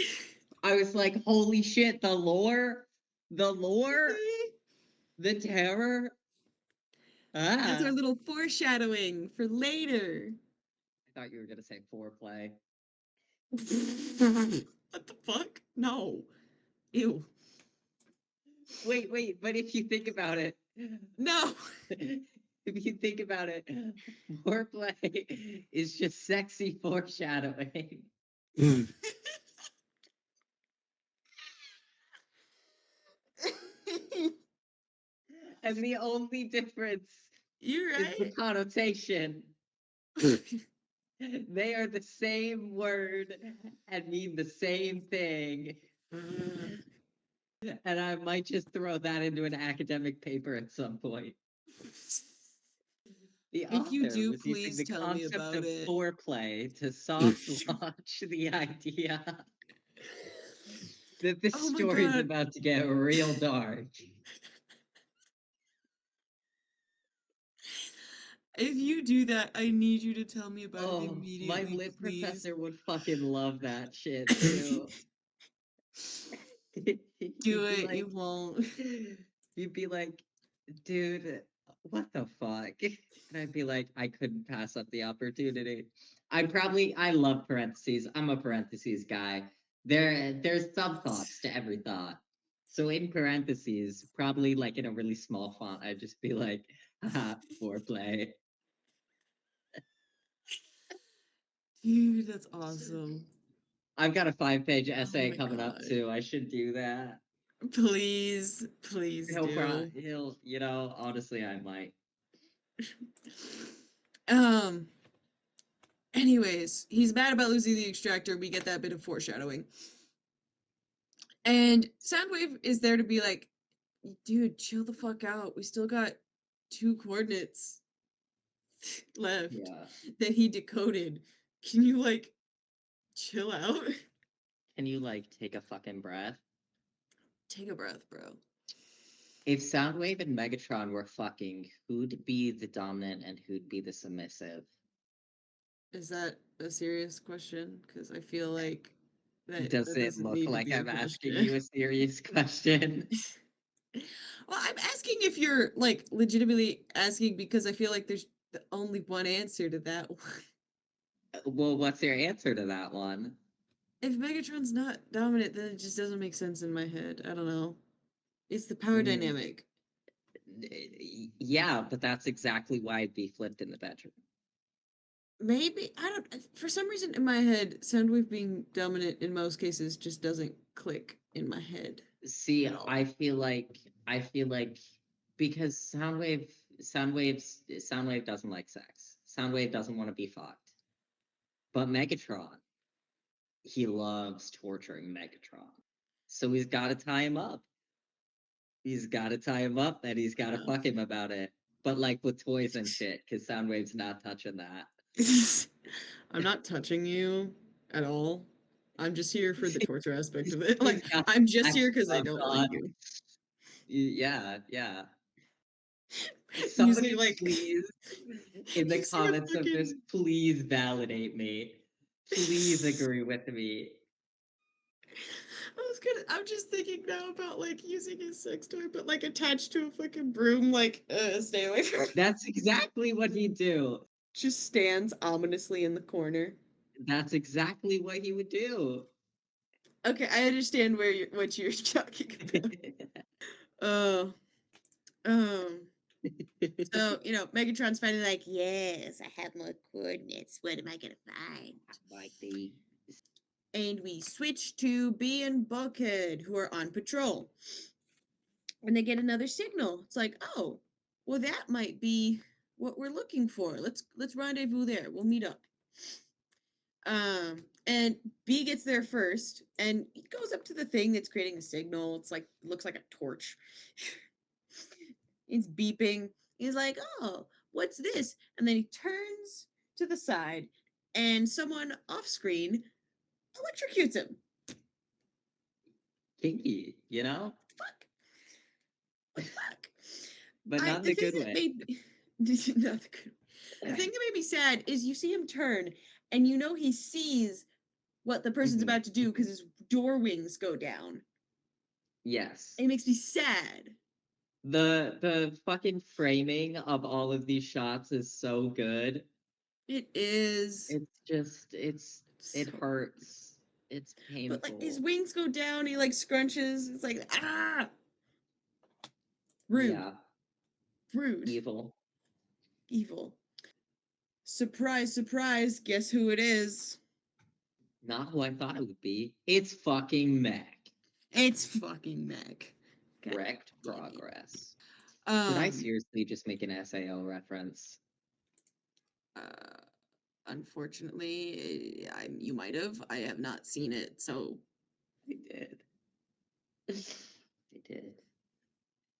I was like, holy shit, the lore, the terror. that's our Ah. little foreshadowing for later. I thought you were gonna say foreplay. What the fuck? No. Ew. Wait, but if you think about it, No. if you think about it, foreplay is just sexy foreshadowing. And the only difference You're is the right. connotation. They are the same word and mean the same thing. And I might just throw that into an academic paper at some point. The If you author do, was using please the tell me concept about of it. foreplay to soft launch the idea that this Oh my story is god. about to get real dark. If you do that, I need you to tell me about it Oh, my immediately, lit please. professor would fucking love that shit too. Do He'd be it, like, you won't. you'd be like, dude, what the fuck? And I'd be like, I couldn't pass up the opportunity. I love parentheses. I'm a parentheses guy. There's sub thoughts to every thought. So in parentheses, probably like in a really small font, I'd just be like, haha, foreplay. Dude, that's awesome. I've got a 5-page Oh essay my coming up god. too. I should do that. Please do. Honestly, I might. Um, anyways, he's mad about losing the extractor. We get that bit of foreshadowing. And Soundwave is there to be like, dude, chill the fuck out. We still got 2 coordinates left Yeah. that he decoded. Can you like chill out? Can you like take a fucking breath? Take a breath, bro. If Soundwave and Megatron were fucking, who'd be the dominant and who'd be the submissive? Is that a serious question? Because I feel like Does that it doesn't look need to like be a I'm asking question. you a serious question? Well, I'm asking if you're like legitimately asking because I feel like there's only one answer to that one. Well, what's your answer to that one? If Megatron's not dominant, then it just doesn't make sense in my head. I don't know. It's the power Mm, dynamic. yeah, but that's exactly why it'd be flipped in the bedroom. Maybe I don't. For some reason, in my head, Soundwave being dominant in most cases just doesn't click in my head See, at all. I feel like because Soundwave doesn't like sex. Soundwave doesn't want to be fucked. But Megatron, he loves torturing Megatron. So he's got to tie him up. He's got to tie him up and he's got to Yeah. fuck him about it. But like with toys and shit, because Soundwave's not touching that. I'm not touching you at all. I'm just here for the torture aspect of it. He's Like, got I'm just sex here because I gloves don't like on. you. Yeah, yeah. You see, Somebody like, please, in the you see a comments of this, fucking. please validate me. Please agree with me. I'm just thinking now about like using his sex toy, but like attached to a fucking broom. Like, stay away from me. That's exactly what he'd do. Just stands ominously in the corner. That's exactly what he would do. Okay, I understand what you're talking about. Uh, um. So Megatron's finally like, yes, I have more coordinates. What am I gonna find? Might be. And we switch to Bee and Bulkhead, who are on patrol, and they get another signal. It's like, oh, well, that might be what we're looking for. Let's rendezvous there. We'll meet up. And B gets there first, and he goes up to the thing that's creating the signal. It's like looks like a torch. It's beeping. He's like, "Oh, what's this?" And then he turns to the side, and someone off screen electrocutes him. Kinky, you know? Fuck. What the fuck? But not in The a thing good that way. made me not the good. The thing that made me sad is you see him turn, and you know he sees what the person's Mhm, about to do because mhm. his door wings go down. Yes. It makes me sad. The fucking framing of all of these shots is so good. It is It's just it so, hurts. It's but like his painful. wings go down, he like scrunches. It's like rude, Yeah, rude, evil. evil. Surprise, surprise. Guess who it is? Not who I thought it would be. It's fucking Mac. It's fucking Meg. God Wrecked damn it. progress. Did I Um, seriously just make an SAO reference? uh, unfortunately, you might have. I have not seen it, so I did. I did.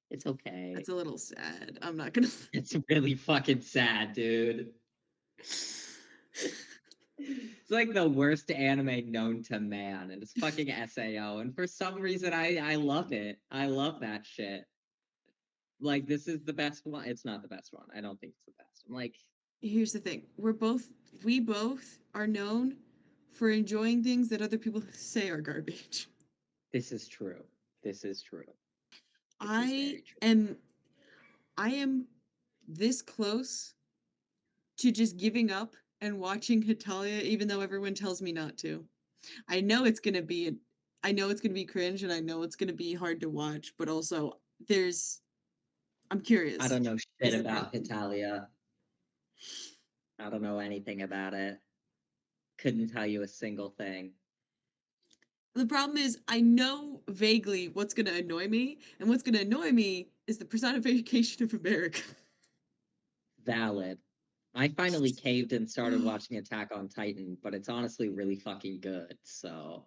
It's okay. that's a little sad. I'm not gonna. It's really fucking sad, dude. It's like the worst anime known to man, and it's fucking SAO. And for some reason, I love it. I love that shit. Like this is the best one. It's not the best one. I don't think it's the best. I'm like, Here's the thing: we both are known for enjoying things that other people say are garbage. this is true. This is true. This is I very true. am, I am this close to just giving up and watching Hitalia, even though everyone tells me not to. I know it's gonna be, I know it's gonna be cringe, and I know it's gonna be hard to watch, but also there's, I'm I curious. don't know shit Is it about worth it? Italia. I don't know anything about it. Couldn't tell you a single thing. The problem is, I know vaguely what's going to annoy me, and what's going to annoy me is the personification of America. Valid. I finally caved and started watching Attack on Titan, but it's honestly really fucking good, so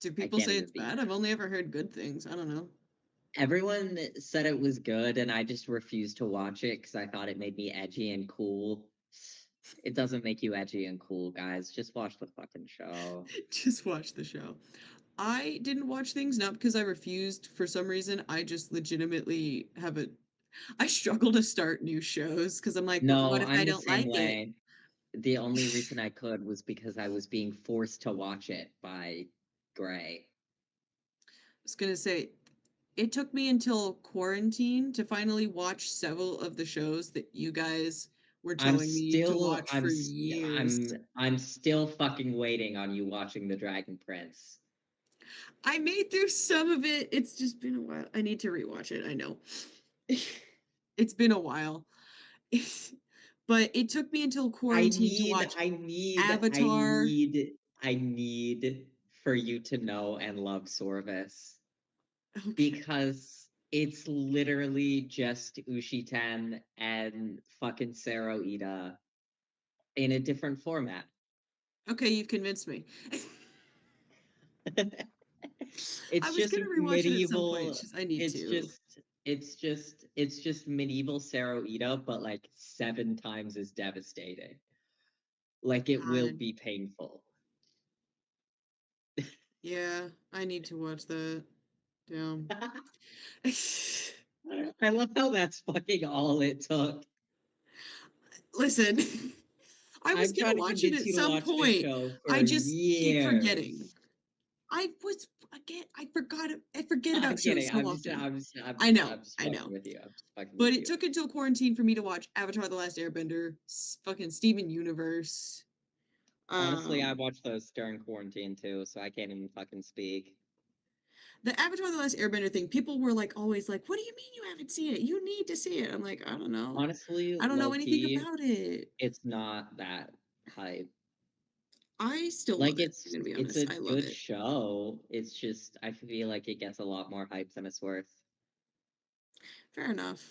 Do I people can't say even it's be bad? mad. I've only ever heard good things. I don't know. Everyone said it was good, and I just refused to watch it because I thought it made me edgy and cool. It doesn't make you edgy and cool, guys. Just watch the fucking show. Just watch the show. I didn't watch things not because I refused for some reason. I just legitimately have a. I struggle to start new shows because I'm like, but what No, if I I'm the don't same like it? way. The only reason I could was because I was being forced to watch it by Gray. Was gonna say, it took me until quarantine to finally watch several of the shows that you guys were telling me to watch for years. I'm still fucking waiting on you watching The Dragon Prince. I made through some of it. It's just been a while. I need to rewatch it. I know. It's been a while. But it took me until I quarantine to need watch I need I Avatar. need I need for you to know and love Sorvis Okay. because it's literally just Ushiten and fucking Sero Ida in a different format. Okay, you've convinced me. I It's was just gonna rewatch it at some point. medieval. I need to. It's just medieval Sero Ida, but like 7 times as devastating. Like it will God. be painful. Yeah, I need to watch that. Damn. I love how that's fucking all it took. Listen, I was I'm gonna trying to watch it convince at you to some watch this point. show I for just keep forgetting. years. I was again. I forgot. I forget I'm about shows kidding. so often. I'm I just know. I'm just I fucking know. with you. I'm just fucking But with it you. took until quarantine for me to watch Avatar: The Last Airbender, fucking Steven Universe. Honestly, I Um, watched those during quarantine too, so I can't even fucking speak. the Avatar: The Last Airbender thing. People were like, always like, "What do you mean you haven't seen it? You need to see it." I'm like, I don't know. Honestly, I don't know low anything key, about it. it's not that hype. I still love Like it. I'm gonna be it's honest. a I love good it. show. It's just I feel like it gets a lot more hype than it's worth. Fair enough.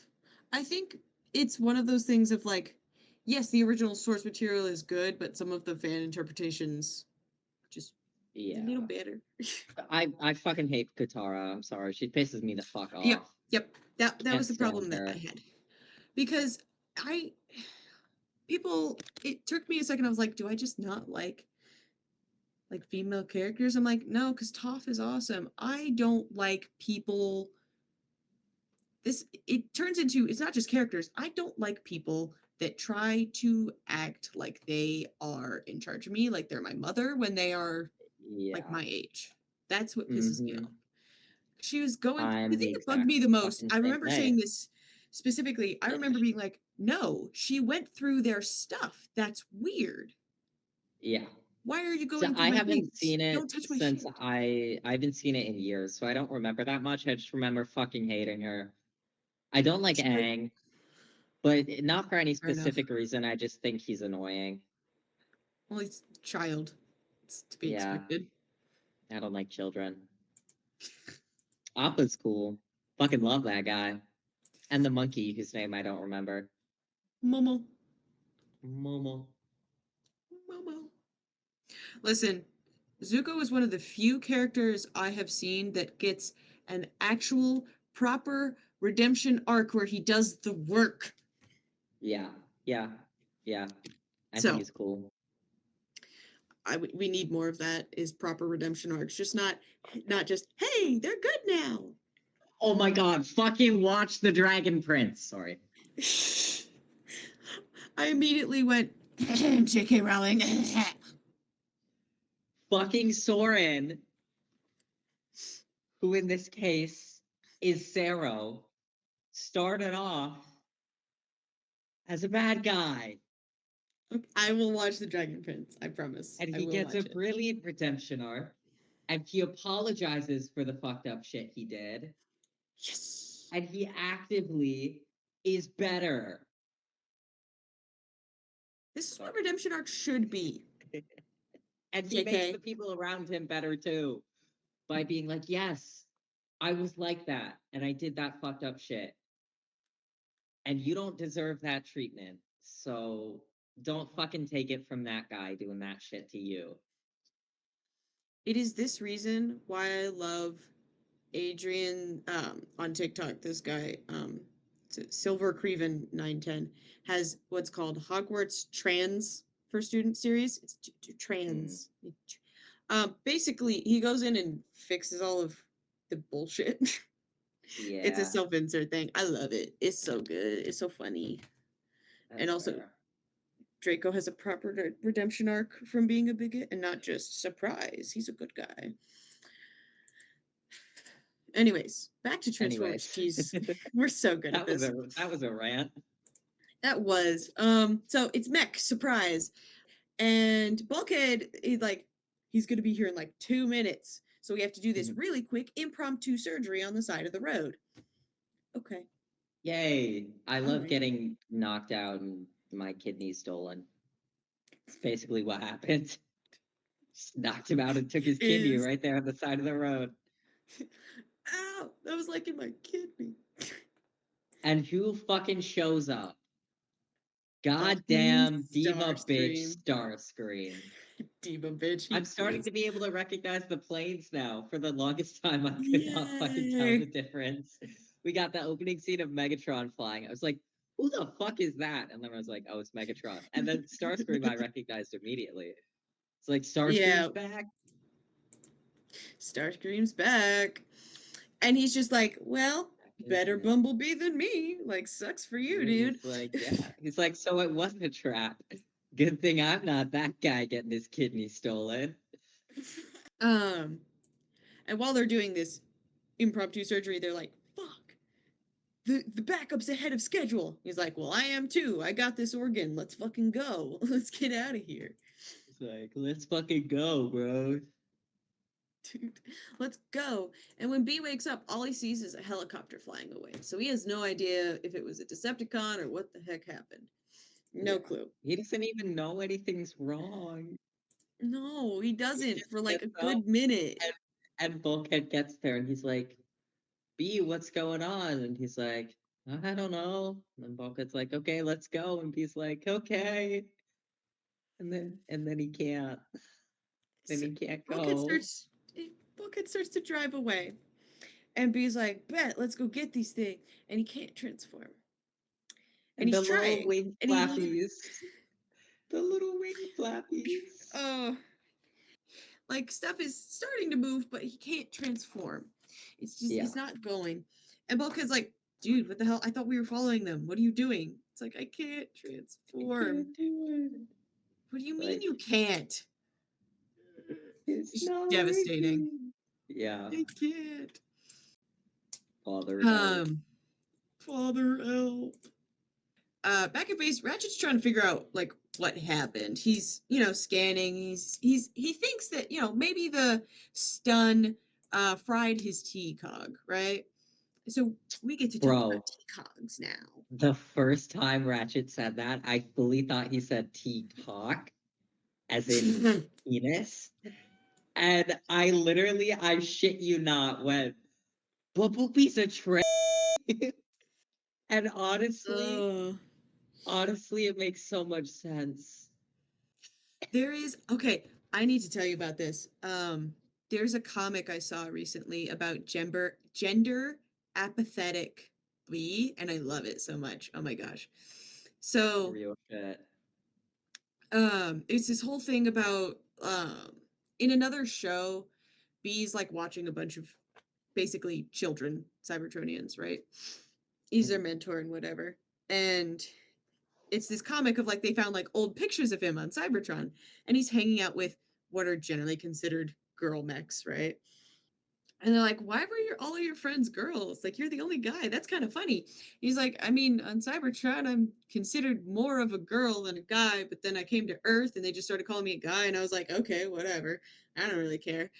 I think it's one of those things of like, yes, the original source material is good, but some of the fan interpretations just Yeah. a little better. I fucking hate Katara. I'm sorry. She pisses me the fuck Yep, off. yep. That Can't was the stand problem that I her. had because I people. It took me a second. I was like, do I just not like female characters? I'm like, no, because Toph is awesome. I don't like people. This it turns into it's not just characters. I don't like people that try to act like they are in charge of me, like they're my mother when they are like Yeah. my age. That's what pisses me Mm-hmm. off. She was going the I'm the thing that bugged exact me the most, fucking I same remember way. saying this specifically. I remember being like, no, she went through their stuff. That's weird. Yeah. Why are you So going through I my haven't things? seen it Don't touch my since shit. I haven't seen it in years, so I don't remember that much. I just remember fucking hating her. I don't like Sure. Aang, but not for any Fair enough. specific reason. I just think he's annoying. Well, he's a child. It's to be Yeah, expected. I don't like children. Appa's cool. Fucking love that guy. And the monkey whose name I don't remember. Momo. Momo. Momo. Listen, Zuko is one of the few characters I have seen that gets an actual proper redemption arc where he does the work. Yeah, yeah, yeah. I think So he's cool. we need more of that. Is proper redemption arcs, just not just hey they're good now. Oh my god, fucking watch The Dragon Prince. Sorry. I immediately went J.K. Rowling. Fucking Soren, who in this case is Zero, started off as a bad guy. I will watch the Dragon Prince. I promise. And I he will gets a watch it. brilliant redemption arc. And he apologizes for the fucked up shit he did. Yes. And he actively is better. This is what redemption arcs should be. And he makes JK. the people around him better too by being like, yes, I was like that. And I did that fucked up shit. And you don't deserve that treatment. So don't fucking take it from that guy doing that shit to you. It is this reason why I love Adrian on TikTok. This guy, Silver Creven 910, has what's called Hogwarts Trans for Student series. It's Mm, trans. Basically, he goes in and fixes all of the bullshit. It's a yeah, self-insert thing. I love it. It's so good. It's so funny. And that's also, fair. Draco has a proper redemption arc from being a bigot and not just surprise. He's a good guy. Anyways, back to Transformers. Anyways, Jeez, we're so good at this. that was a rant. That was so it's mech surprise. And Bulkhead is like he's gonna be here in like 2 minutes. So we have to do this really quick impromptu surgery on the side of the road. Okay. Yay! I All love right. getting knocked out and my kidney stolen. It's basically what happened. Just knocked him out and took his kidney Is right there on the side of the road. ow, that was like in my kidney. And who fucking shows up? Fucking Goddamn diva bitch Starscream. Starscream. Diva bitch, I'm he starting is. to be able to recognize the planes now. For the longest time, I could not fucking tell the Yay. difference. We got the opening scene of Megatron flying. I was like, who the fuck is that? And then I was like, oh, it's Megatron. And then Starscream I recognized immediately. It's like Yeah, Starscream's back. Starscream's back. And he's just like, well, better Bumblebee than me. Like, sucks for you, dude. He's like, yeah. He's like, so it wasn't a trap. Good thing I'm not that guy getting his kidney stolen. um, and while they're doing this impromptu surgery, they're like, fuck, the backup's ahead of schedule. He's like, well, I am too. I got this organ. Let's fucking go. Let's get out of here. He's like, let's fucking go, bro. Dude, let's go. And when B wakes up, all he sees is a helicopter flying away. So he has no idea if it was a Decepticon or what the heck happened. No clue. He doesn't even know anything's wrong. No, he He doesn't just for like gets a up good minute. and Bulkhead gets there and he's like, B, what's going on? And he's like, I don't know. And then Bulkhead's like, okay, let's go. And B's like, okay. And then he can't. and he can't Bulkhead go. starts to drive away. And Bee's like, bet, let's go get these things. And he can't transform. And And he's the little trying. wing And flappies. The little wing flappies. oh, like stuff is starting to move, but he can't transform. It's not going. And Bulkhead's like, dude, what the hell? I thought we were following them. What are you doing? It's like, I can't I transform. can't do it. What do you mean Like, you can't? it's It's not devastating. working. Yeah. I can't. Father help. Father help. Back at base, Ratchet's trying to figure out like what happened. He's scanning. He thinks that maybe the stun fried his T cog, right? So we get to talk about Bro, T cogs now. the first time Ratchet said that, I fully thought he said T-cock, as in penis. And I shit you not, went, Bumblebee's a trick. And honestly, it makes so much sense. There is okay. I need to tell you about this. There's a comic I saw recently about gender apathetic bee, and I love it so much. Oh my gosh. So Real shit. it's this whole thing about in another show, Bee's like watching a bunch of basically children, Cybertronians, right? He's their mentor and whatever. And it's this comic of like they found like old pictures of him on Cybertron, and he's hanging out with what are generally considered girl mechs, right? And they're like, why were all of your friends girls? Like, you're the only guy. That's kind of funny. He's like, I mean, on Cybertron, I'm considered more of a girl than a guy, but then I came to Earth and they just started calling me a guy, and I was like, okay, whatever. I don't really care.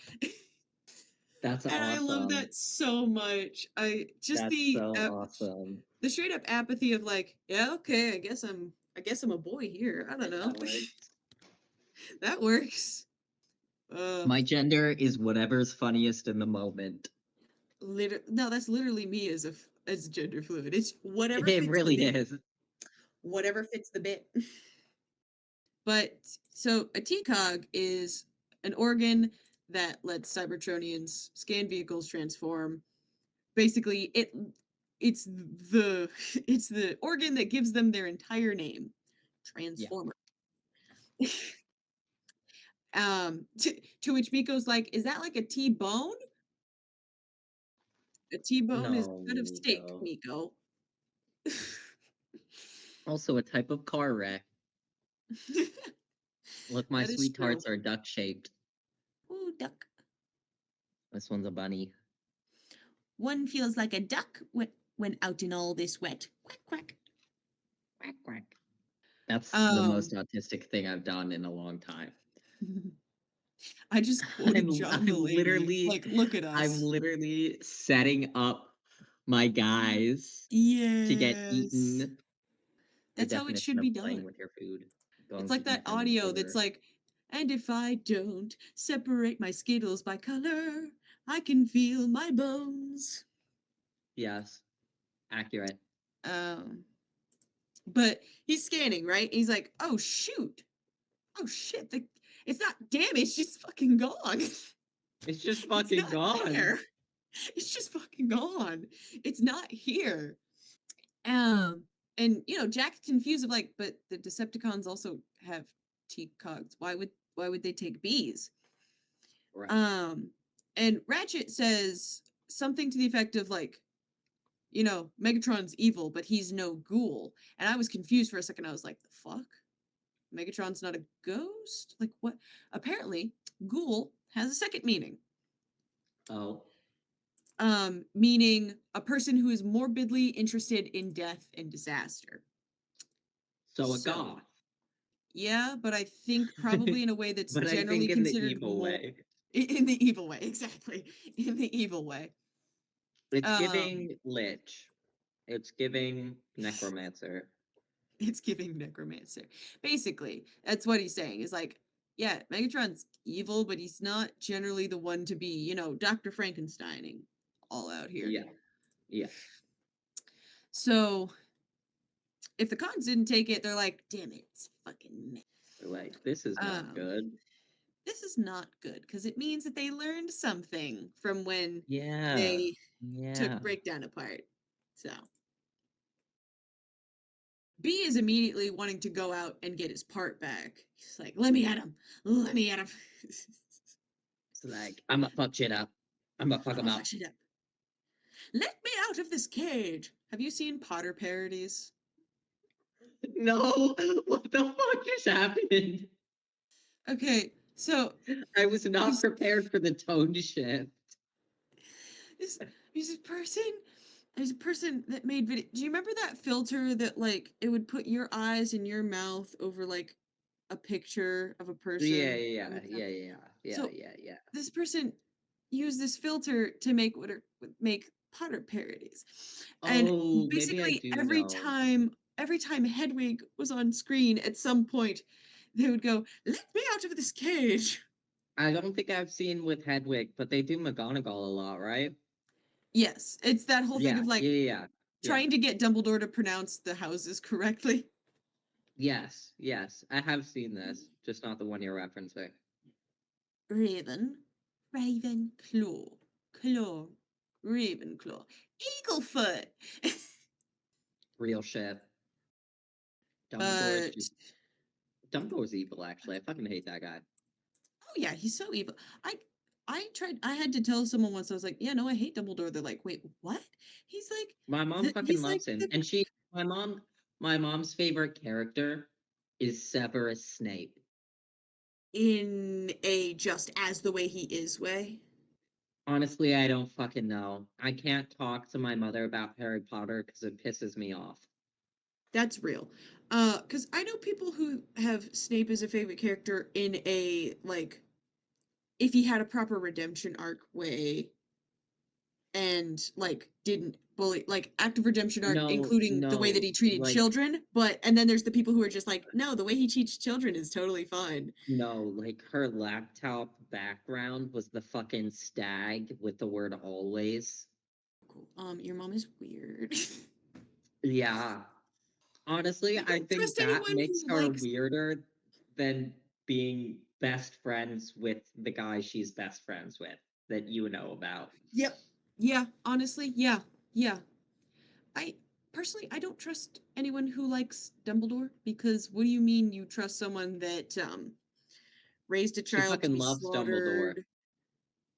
That's And I love awesome. that so much. I just That's so awesome. the straight up apathy of like, yeah, okay, I guess I'm a boy here. I don't know. That works. That works. Uh, My gender is whatever's funniest in the moment. no, that's literally me as gender fluid. It's whatever It fits the really bit. is. Whatever fits the bit. But so a TCOG is an organ that lets Cybertronians scan vehicles transform. Basically, it's the it's the organ that gives them their entire name, Yeah. Transformer. To which Miko's like, is that like a T-bone? A T-bone is No, a cut of steak, Nico. Miko. Also a type of car wreck. Look, my That is true. sweethearts are duck shaped. Ooh, duck. This one's a bunny. One feels like a duck when out in all this wet. Quack, quack. Quack, quack. That's the most Um, autistic thing I've done in a long time. I just quoted John Mulaney. Like, look at I'm us. literally setting up my guys to get Yes. eaten. The That's how it definition should of be playing done. with your food. It's Going like to that eat them in audio that's order. like, and if I don't separate my Skittles by color, I can feel my bones. Yes. Accurate. Um, but he's scanning, right? He's like, oh shoot. Oh shit. It's not damaged, it's fucking gone. It's just It's fucking not gone. there. It's just fucking gone. It's not here. Um, and Jack's confused of like, but the Decepticons also have T cogs. Why would they take bees? Right. And Ratchet says something to the effect of like, Megatron's evil, but he's no ghoul. And I was confused for a second. I was like, the fuck? Megatron's not a ghost? Like what? Apparently, ghoul has a second meaning. Oh. Meaning a person who is morbidly interested in death and disaster. So a So, goth. yeah, but I think probably in a way that's But I generally think in the considered evil more way. in the evil way, exactly. In the evil way. It's Um, giving lich. It's giving necromancer. it's giving necromancer. Basically, that's what he's saying. Is like, yeah, Megatron's evil, but he's not generally the one to be, Dr. Frankensteining all out here. Yeah. Yeah. So if the cons didn't take it, they're like, damn it, it's fucking They're like, this is not um good. this is not good because it means that they learned something from when Yeah. they took Yeah. Breakdown apart. So B is immediately wanting to go out and get his part back. He's like, let me at him. Let me at him. It's like, I'm gonna fuck shit up. I'm gonna fuck I'm him gonna fuck up. shit up. Let me out of this cage. Have you seen Potter parodies? No, what the fuck just happened? Okay, so I was not he's prepared for the tone shift. this he's a person. There's a person that made video. Do you remember that filter that like it would put your eyes and your mouth over like a picture of a Yeah, person on yeah, the yeah, camera? yeah, yeah, So yeah, yeah. this person used this filter to make what are make Potter parodies, and Oh, maybe I basically do know. every time Hedwig was on screen, at some point they would go, "Let me out of this cage." I don't think I've seen with Hedwig, but they do McGonagall a lot, right? Yes, it's that whole thing Yeah, of like yeah, yeah, yeah. trying to get Dumbledore to pronounce the houses correctly. Yes, yes. I have seen this, just not the one you're referencing. Raven, Ravenclaw, Claw, Ravenclaw, Eaglefoot. Real shit. Dumbledore is but just Dumbledore's evil, actually. I fucking hate that guy. oh yeah, he's so evil. I I had to tell someone once, I was like, yeah, no, I hate Dumbledore. They're like, wait, what? He's like My mom fucking he's like loves him. the And my mom, my mom's favorite character is Severus Snape. in a just as the way he is way. Honestly, I don't fucking know. I can't talk to my mother about Harry Potter because it pisses me off. That's real. Because I know people who have Snape as a favorite character in a like if he had a proper redemption arc way and like didn't bully like active redemption arc No, including the way that no, he treated like, children, but and then there's the people who are just like no, the way he treats children is totally fine. no, like her laptop background was the fucking stag with the word always. Cool. Your mom is weird. Yeah. Honestly, I I don't think trust that anyone makes who her likes. weirder than being best friends with the guy she's best friends with that you know about. Yep. Yeah, honestly, yeah. Yeah. I personally I don't trust anyone who likes Dumbledore because what do you mean you trust someone that raised a She child to fucking be loves Dumbledore. slaughtered,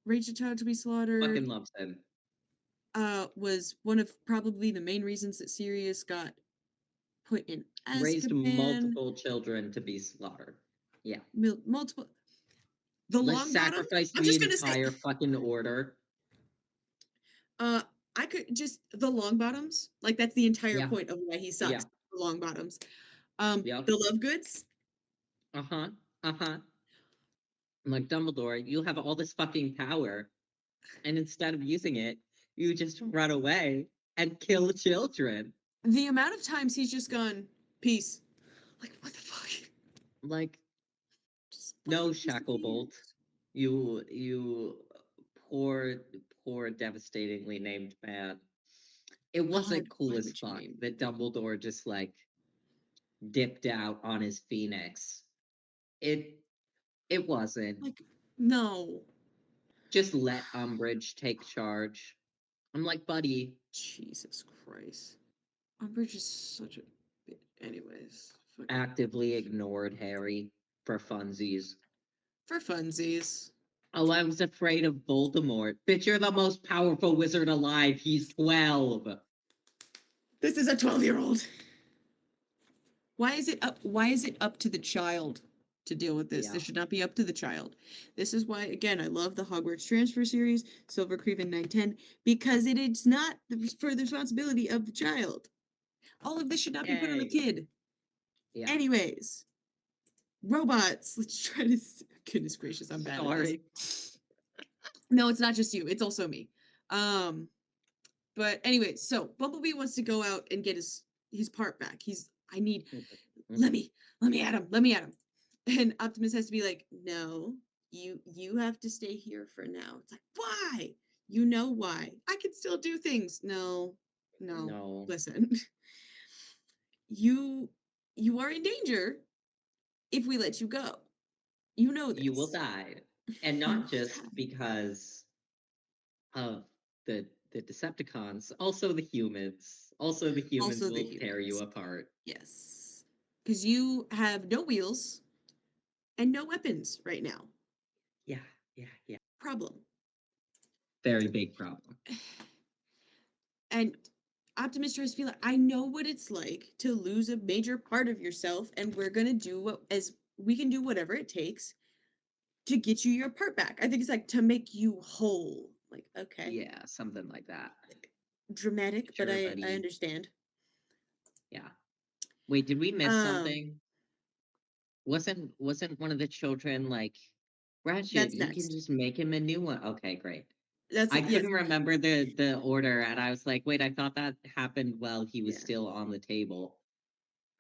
raised a child to be Fucking slaughtered, loves him. was one of probably the main reasons that Sirius got put in Raised Azkaban, multiple children to be slaughtered. Yeah. multiple. The Like Longbottom. sacrificed I'm the just gonna say, entire fucking order. uh, I could just the Longbottoms. Like that's the entire Yeah. point of why he Yeah. sucks. The Longbottoms. Yep. The Love Goods. Uh-huh. Uh-huh. I'm like, Dumbledore, you have all this fucking power, and instead of using it, you just run away and kill children. The amount of times he's just gone peace. Like what the fuck? Like, Just no, fucking disappeared. Shacklebolt. You poor, poor, devastatingly named man. It God, wasn't cool why as would you fuck name that Dumbledore just like dipped out on his phoenix. It it wasn't. like no? Just let Umbridge take charge. I'm like, buddy, Jesus Christ. Umbridge is such a bit. Anyways, fucking actively ignored Harry for funsies. for funsies. Oh, I was afraid of Voldemort. Bitch, you're the most powerful wizard alive. He's 12. This is a 12-year-old. Why is it up to the child to deal with this? Yeah. This should not be up to the child. This is why again I love the Hogwarts transfer series, Silver Craven 910, because it is not for the responsibility of the child. All of this should not be put on the Yay. kid. Yeah. Anyways, robots. Let's try to goodness gracious, I'm bad at this. Sorry. No, it's not just you, it's also me. Um but anyway, so Bumblebee wants to go out and get his part back. He's I need let Mhm. me let me at him, let me at him. And Optimus has to be like, no, you have to stay here for now. It's like, why? You know why? I can still do things. No, no. No. Listen, you you are in danger if we let you go. You know You will this. die. And You not will just die. because of the Decepticons, also the humans. Also the humans Also the will tear you humans. apart. Yes. Because you have no wheels and no weapons right now. Yeah, yeah, yeah. Problem. Very big problem. And Optimus tries to be like, I know what it's like to lose a major part of yourself, and we're gonna do what as we can do whatever it takes to get you your part back. I think it's like to make you whole. Like, okay. Yeah, something like that. Dramatic, but Sure, I buddy. understand. Yeah. Wait, did we miss Um, something? Wasn't one of the children like Ratchet, that's you can next. just make him a new one. Okay, great. That's I yes, couldn't remember the order and I was like, wait, I thought that happened while he was yeah. still on the table.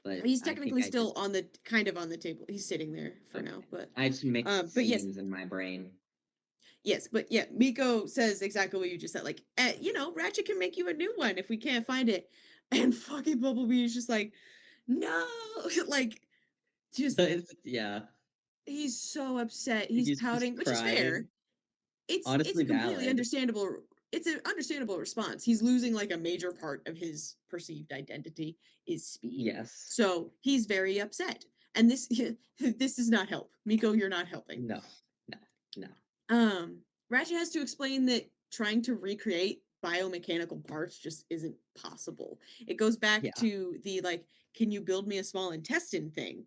But He's I think technically I still just on the kind of on the table. He's sitting there for now, okay. I just but mixed yes, scenes in my brain. yes, but yeah, Miko says exactly what you just said. Like, Ratchet can make you a new one if we can't find it. And fucking Bumblebee is just like, no, like, just Yeah. he's so upset. He's He's just pouting, which is fair. crying. It's Honestly a completely valid. understandable. It's an understandable response. He's losing like a major part of his perceived identity is speed, Yes. so he's very upset. And this this does not help. Miko, you're not helping. No. No. No. Um, Ratchet has to explain that trying to recreate biomechanical parts just isn't possible. It goes back Yeah. to the like, can you build me a small intestine thing?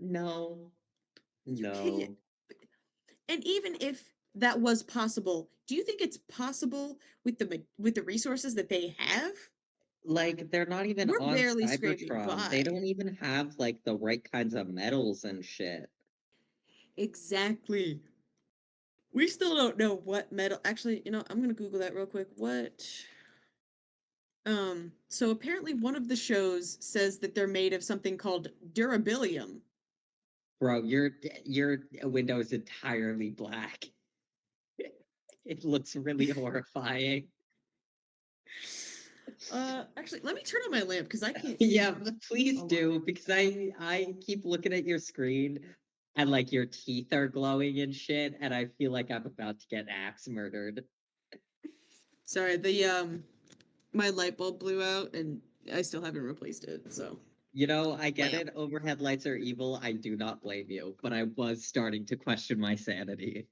No. You can't. No. And even if that was possible, do you think it's possible with the resources that they have? Like they're not even We're on barely scraping Cybertron. They by. don't even have like the right kinds of metals and shit. Exactly. We still don't know what metal. Actually, I'm gonna Google that real quick. What? So apparently one of the shows says that they're made of something called durabilium. Bro, your window is entirely black. It looks really horrifying. Actually, let me turn on my lamp because I can't Yeah, see please a lot. do because I keep looking at your screen and like your teeth are glowing and shit, and I feel like I'm about to get axe murdered. Sorry, the my light bulb blew out and I still haven't replaced it. So You know, I get lamp. it. Overhead lights are evil. I do not blame you, but I was starting to question my sanity.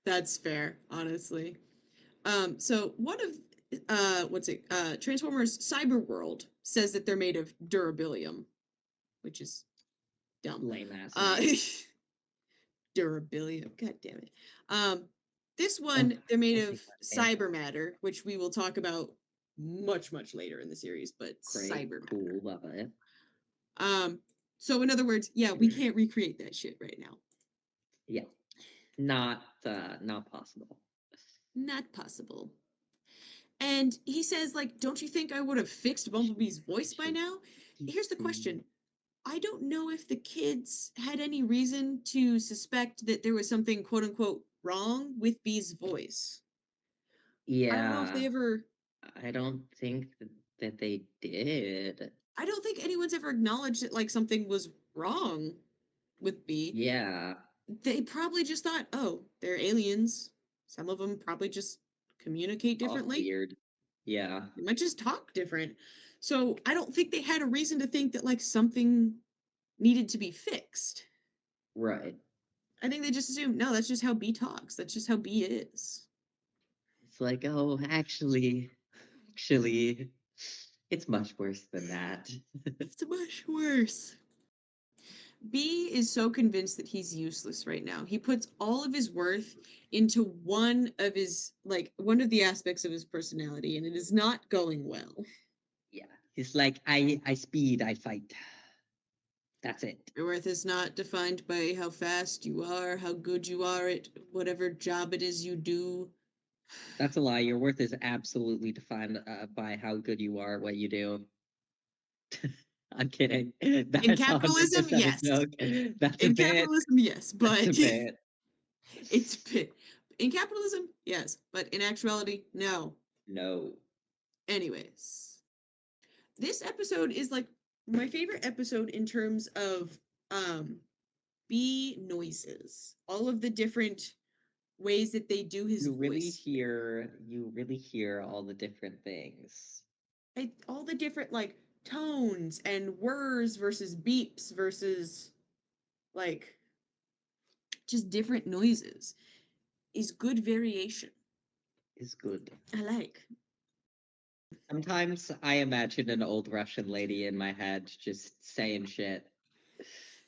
That's fair, honestly. So one of what's it? Transformers Cyber World says that they're made of durabilium, which is dumb. Lame ass Uh, name. durabilium. God damn it. This Oh, one they're made I of think that damn cyber matter, which we will talk about much later in the series. But great, cyber cool, matter. love it. Um, so in other words, yeah, we can't recreate that shit right now. Yeah, not possible. Not possible. And he says, like, don't you think I would have fixed Bumblebee's voice by now? Here's the question. I don't know if the kids had any reason to suspect that there was something quote unquote wrong with Bee's voice. I don't know if Yeah, they ever I don't think that they did. I don't think anyone's ever acknowledged that like something was wrong with Bee. Yeah, They probably just thought, oh, they're aliens. Some of them probably just communicate all differently. weird. Yeah, They might just talk different. So I don't think they had a reason to think that like something needed to be fixed. right. I think they just assumed, no, that's just how B talks. That's just how B is. It's like, oh, actually, it's much worse than that. It's much worse. B is so convinced that he's useless right now. He puts all of his worth into one of the aspects of his personality, and it is not going well. Yeah, he's like, I speed, I fight. That's it. Your worth is not defined by how fast you are, how good you are at whatever job it is you do. That's a lie. Your worth is absolutely defined by how good you are at what you do. I'm kidding. In That's capitalism, 100% a yes. joke. That's a In bit. capitalism, yes, That's but a bit. it's bit. In capitalism, yes, but in actuality, no. No. Anyways, this episode is like my favorite episode in terms of bee noises, all of the different ways that they do his voice. You really hear all the different things. All the different like tones and whirs versus beeps versus like just different noises is good variation. Is good. I like. Sometimes I imagine an old Russian lady in my head just saying shit.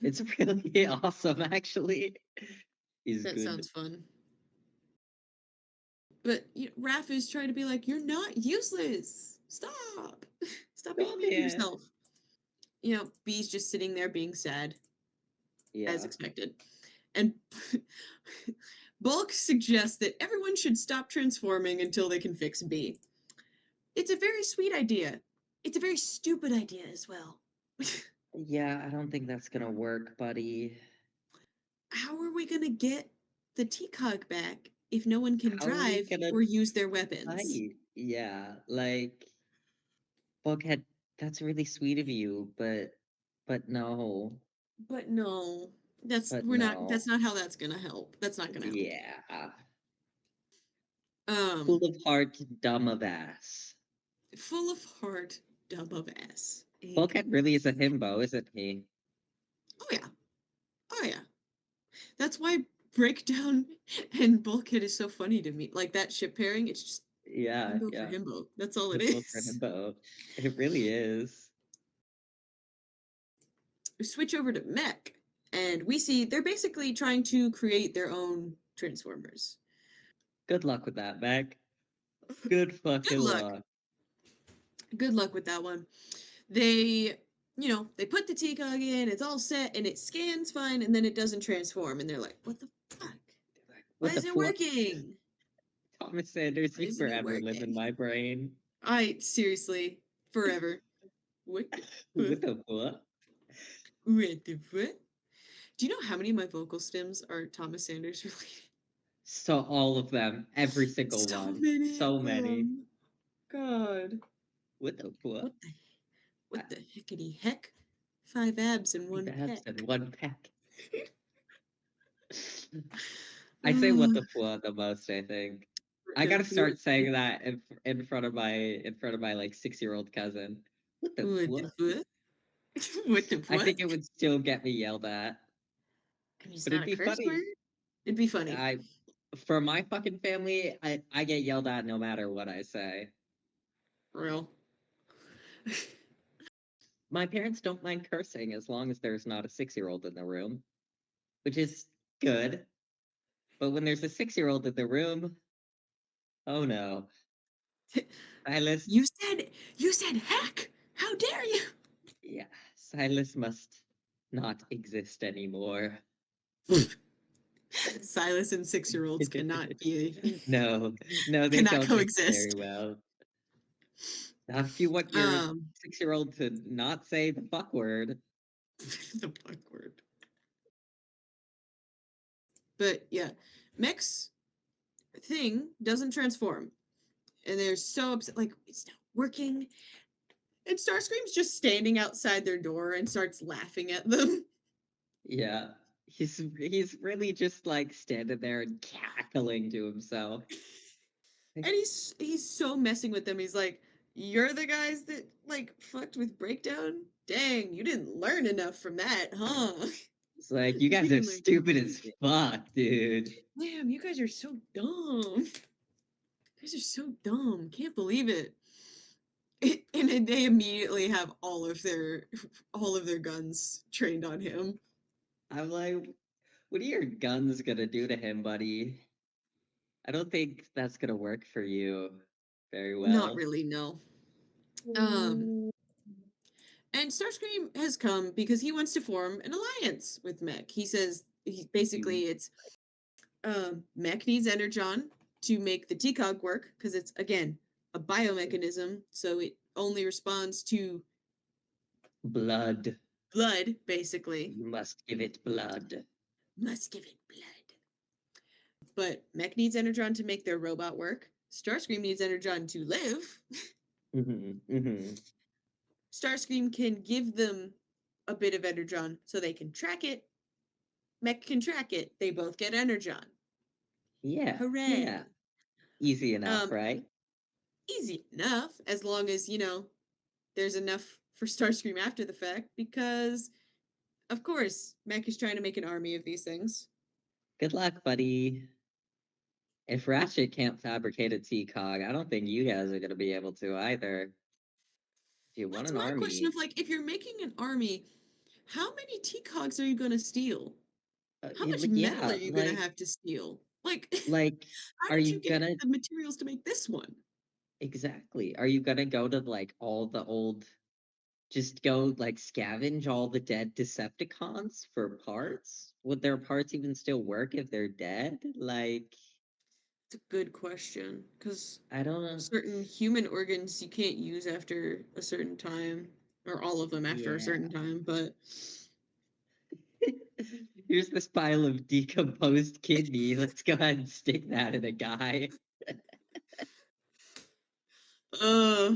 It's really awesome, actually. Is That good. sounds fun. But Raph is trying to be like, you're not useless. Stop. Stop being Come mean to here. yourself. Bee's just sitting there being sad, as Yeah. expected. And Bulk suggests that everyone should stop transforming until they can fix Bee. It's a very sweet idea. It's a very stupid idea as well. Yeah, I don't think that's gonna work, buddy. How are we going to get the T-Cog back if no one can How are we drive gonna or use their weapons? fight? Yeah, like Bulkhead, that's really sweet of you, but no. But no, that's But we're not. That's no. not how that's gonna help. That's not gonna help. Yeah. Um, Full of heart, dumb of ass. full of heart, dumb of ass. Bulkhead really is a himbo, isn't he? Oh yeah, oh yeah. That's why Breakdown and Bulkhead is so funny to me. Like that ship pairing, it's just Yeah, himbo for yeah. himbo. That's all it Himbo for is. himbo. It really is. We switch over to Mech, and we see they're basically trying to create their own Transformers. Good luck with that, Meg. Good Good fucking luck. luck. Good luck with that one. They put the T-Cog in, it's all set, and it scans fine, and then it doesn't transform, and they're like, what the fuck? Why What the isn't it fuck? working? Thomas Sanders, Why you isn't it forever live in working? my brain. Seriously, forever. What the What fuck? the fuck? What the fuck? Do you know how many of my vocal stems are Thomas Sanders related? So all of them, every single So one. many So of many. them. God. What the fuck? What the what the heckity heck? 5 abs in one That's peck. in one pack. I say what Uh, the fuck the most, I think. what I the gotta fuck? start saying that in front of my like 6-year-old cousin. What the What the fuck? fuck? What the I fuck? think it would still get me yelled at, I mean, it's but not it'd a be curse funny. word. It'd be funny. I For my fucking family, I get yelled at no matter what I say. For real. My parents don't mind cursing as long as there's not a 6-year-old in the room, which is good. But when there's a 6-year-old in the room, oh no. Silas, You said heck! How dare you? yeah, Silas must not exist anymore. Silas and 6-year-olds cannot be No, no, they cannot don't mix very coexist. well. Now, if you want your Um 6-year-old to not say the fuck word, the fuck word. But yeah, Mech's thing doesn't transform. And they're so upset, like, it's not working. And Starscream's just standing outside their door and starts laughing at them. yeah, he's really just like standing there and cackling to himself. And he's so messing with them. He's like, "You're the guys that like fucked with Breakdown? Dang, you didn't learn enough from that, huh?" It's like, you He's guys are being like, stupid as fuck, dude. "Damn, you guys are so dumb. You guys are so dumb. Can't believe it." And then they immediately have all of their guns trained on him. I'm like, what are your guns gonna do to him, buddy? I don't think that's gonna work for you very Not well. really, no. Um, and Starscream has come because he wants to form an alliance with Mech. He says You it's Mech needs Energon to make the TCOG work because it's again a biomechanism, so it only responds to blood. blood, basically. You must give it blood. Must give it blood. But Mech needs Energon to make their robot work. Starscream needs Energon to live. Hmm. Hmm. Starscream can give them a bit of energon so they can track it. Mech can track it. They both get energon. Yeah, yeah. Hooray. Easy enough, Um, right? Easy enough as long as, there's enough for Starscream after the fact, because of course, Mech is trying to make an army of these things. Good luck, buddy. If Ratchet can't fabricate a T-Cog, I don't think you guys are going to be able to either. If you want That's an my question army, of like, if you're making an army, how many T-Cogs are you going to steal? How much metal are yeah, you going to have to steal? Like, like, how are did you you get gonna the materials to make this one? exactly? Are you gonna go to like all the old, just go like scavenge all the dead Decepticons for parts? Would their parts even still work if they're dead? Like, It's a good question, because I don't know. certain human organs you can't use after a certain time, or all of them after a Yeah. certain time, but Here's this pile of decomposed kidney. Let's go ahead and stick that in a guy. uh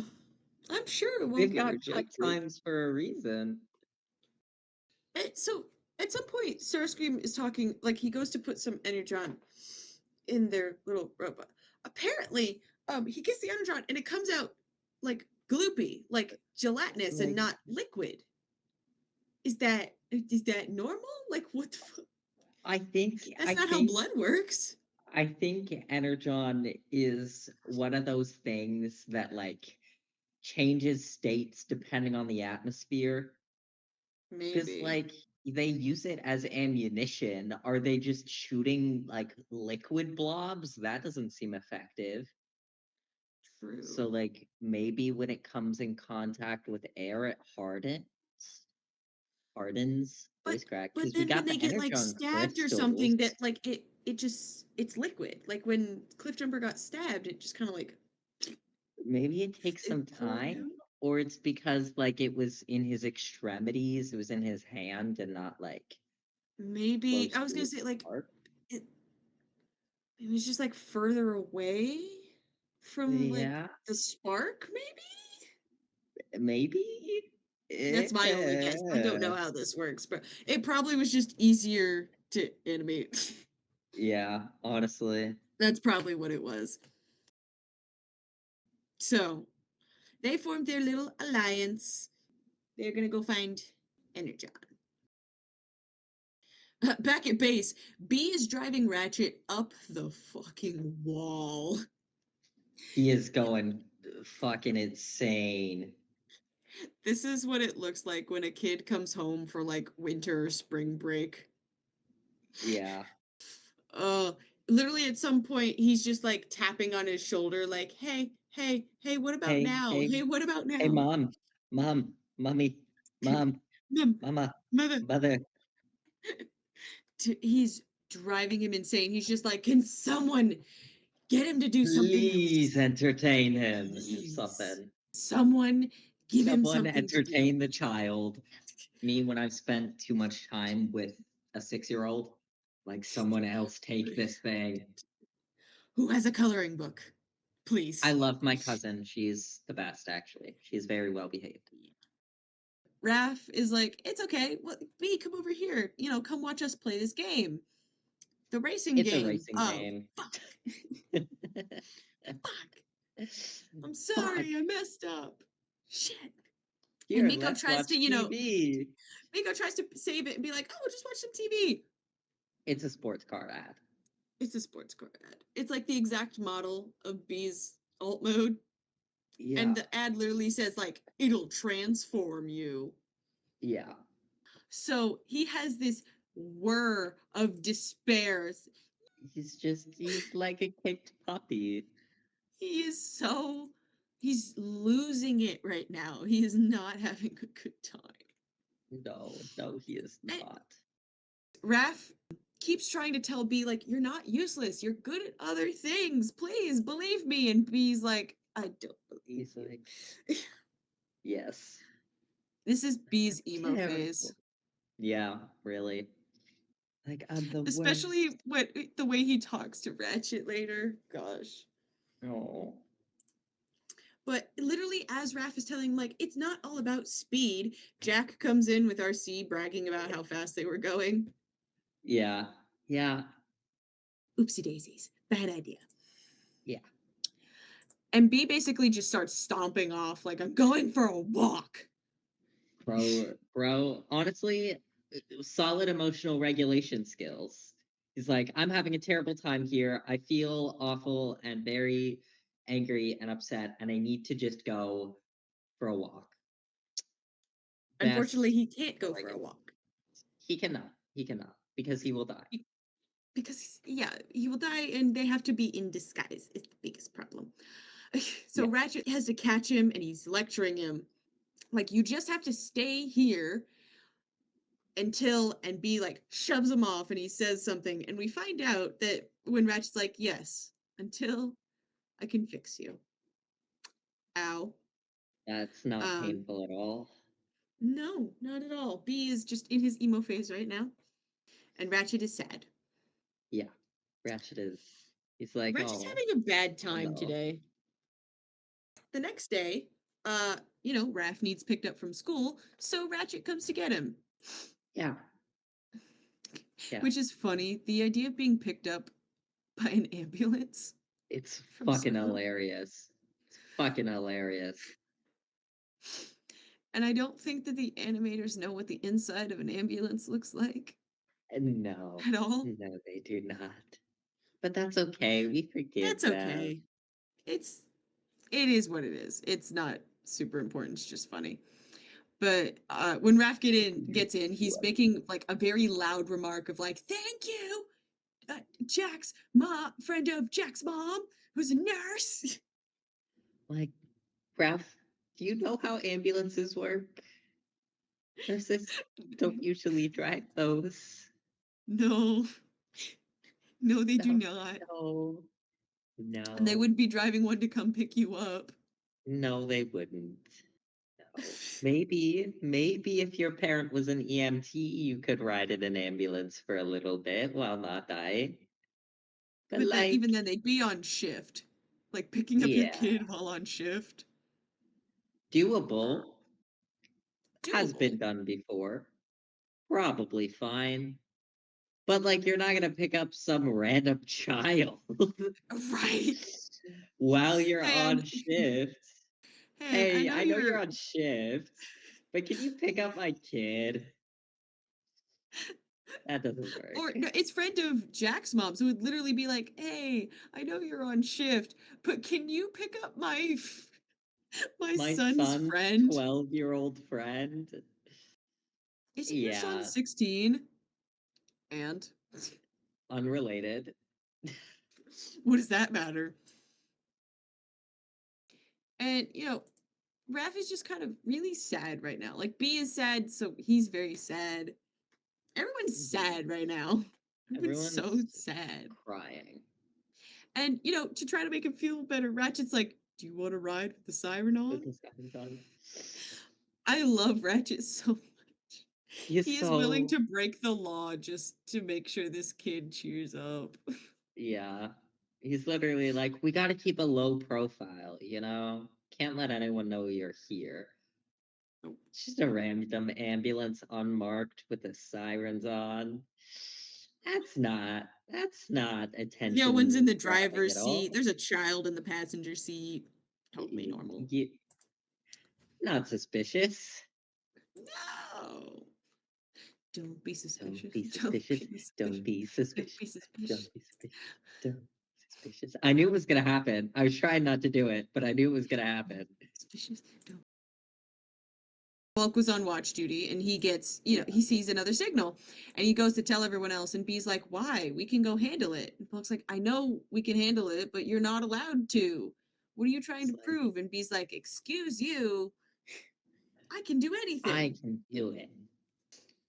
I'm sure it won't They've get got quick rejected. times for a reason. So at some point, Starscream is talking, like he goes to put some energon in their little robot. Apparently, he gets the energon and it comes out like gloopy, like gelatinous and Like, not liquid. Is that normal? Like what the fuck? I think, That's I not how think, blood works. I think Energon is one of those things that like changes states depending on the atmosphere. Because Maybe. like they use it as ammunition. Are they just shooting like liquid blobs? That doesn't seem effective. So True. like maybe when it comes in contact with air, it hardens. But Voice crack. but Because we then when got they the get like energon stabbed or crystals. something, that like it's liquid. Like when Cliffjumper got stabbed, it just kind of like Maybe it takes it some poured time, out. or it's because like it was in his extremities, it was in his hand and not like Maybe close I was to gonna his say like heart. it, it was just like further away from like Yeah, the spark. Maybe maybe. that's my only guess. I don't Yeah, know how this works, but it probably was just easier to animate. yeah, honestly. That's probably what it was. So they formed their little alliance. They're gonna go find Energon. Back at base, B is driving Ratchet up the fucking wall. He is going fucking insane. This is what it looks like when a kid comes home for like winter or spring break. Yeah. Uh, Literally at some point he's just like tapping on his shoulder, like, "Hey, hey, hey, what about Hey, now? hey, Hey, what about hey, now?" mom, mom, mommy, mom, Mom, mama, mother, mother, he's driving him insane. He's just like, "Can someone get him to do something else? please entertain him or Please, something. someone give him Someone something to do." entertain the child. Me, when I've spent too much time with a 6-year-old, like someone else take this thing. Who has a coloring book? I Please. love my cousin. She's the best, actually. She's very well behaved. Raph is like, "It's okay. Well, B, come over here. Come watch us play this game. The racing It's a game." racing Oh, game. fuck. Fuck. I'm Fuck. sorry. I messed up. Shit. And Here, let's watch TV. Miko tries to save it and be like, "Oh, just watch some TV." It's a sports car ad. It's a sports car ad. It's like the exact model of B's alt mode. And Yeah. the ad literally says, like, "It'll transform you." Yeah. So he has this whir of despair. He's like a kicked puppy. He is so, he's losing it right now. He is not having a good time. No, no, he is And not. Raph keeps trying to tell B, like, "You're not useless. You're good at other things. Please believe me." And B's like, "I don't believe He's you." like, yes. This is B's emo phase. Terrible. Yeah, really. Like, I'm the worst. Especially the way he talks to Ratchet later. Gosh. Oh. But literally as Raph is telling him, like, it's not all about speed, Jack comes in with RC bragging about how fast they were going. Yeah. Yeah. Oopsie daisies. Bad idea. Yeah. And B basically just starts stomping off, like, I'm going for a walk. Bro, honestly, solid emotional regulation skills. He's like, I'm having a terrible time here. I feel awful and very angry and upset, and I need to just go for a walk. Unfortunately, Best he can't go for a regulation. walk. He cannot. He cannot because he will die. Because, yeah, he will die and they have to be in disguise, is the biggest problem. So Yeah. Ratchet has to catch him and he's lecturing him. Like, you just have to stay here until, and B, like, shoves him off and he says something. And we find out that when Ratchet's like, yes, until I can fix you. Ow. That's not Um, painful at all. no, not at all. B is just in his emo phase right now. And Ratchet is sad. Yeah. Ratchet is. He's like, Ratchet's oh, having a bad oh time no. today. The next day, Raph needs picked up from school, so Ratchet comes to get him. Yeah. Yeah. Which is funny. The idea of being picked up by an ambulance It's from fucking school. hilarious. It's fucking hilarious. And I don't think that the animators know what the inside of an ambulance looks like No. at all. No, they do not. But that's okay. We forgive That's them. okay. It is what it is. It's not super important. It's just funny. But when Raph gets in, he's making like a very loud remark of like, "Thank you, Jack's mom, friend of Jack's mom, who's a nurse." Like, Ralph, do you know how ambulances work? Nurses don't usually drive those. No, no, they do No, not. no, And they no, wouldn't be driving one to come pick you up. no, they wouldn't. No. Maybe if your parent was an EMT, you could ride in an ambulance for a little bit while not dying. But But then, even like, then, they'd be on shift, like picking up your yeah, kid while on shift. doable. Has been Doable, done before. Probably fine. But like, you're not gonna pick up some random child right? while you're Hey, on shift. I Hey, know I know you're. you're on shift, but can you pick up my kid? That doesn't Or work. no, it's friend of Jack's mom, so it would literally be like, "Hey, I know you're on shift, but can you pick up my My son's son's friend? 12-year-old friend. Isn't your son Yeah, 16?" And unrelated. what does that matter? And Raph is just kind of really sad right now. Like B is sad, so he's very sad. Everyone's Mhm. sad right now. Everyone's so Everyone's sad. crying. And to try to make him feel better, Ratchet's like, "Do you want to ride with the siren With on?" this guy's on. I love Ratchet so much. He's He is willing so to break the law just to make sure this kid cheers up. Yeah. He's literally like, we got to keep a low profile, you know? Can't let anyone know you're here. It's just a random ambulance unmarked with the sirens on. That's not No one's in attention the grabbing driver's at seat. all. There's a child in the passenger seat. Totally Y- normal. Not suspicious. No. Don't be Don't suspicious. be Don't suspicious. be Don't suspicious. be Don't be suspicious. suspicious. Don't be suspicious. Don't be suspicious. I knew it was gonna happen. I was trying not to do it, but I knew it was gonna happen. Suspicious. Don't. Bulk was on watch duty and he gets, Yeah. he sees another signal and he goes to tell everyone else and B's like, "Why? We can go handle it." And Bulk's like, "I know we can handle it, but you're not allowed to. What are you trying It's to like, prove?" And B's like, "Excuse you, I can do I anything." can do it.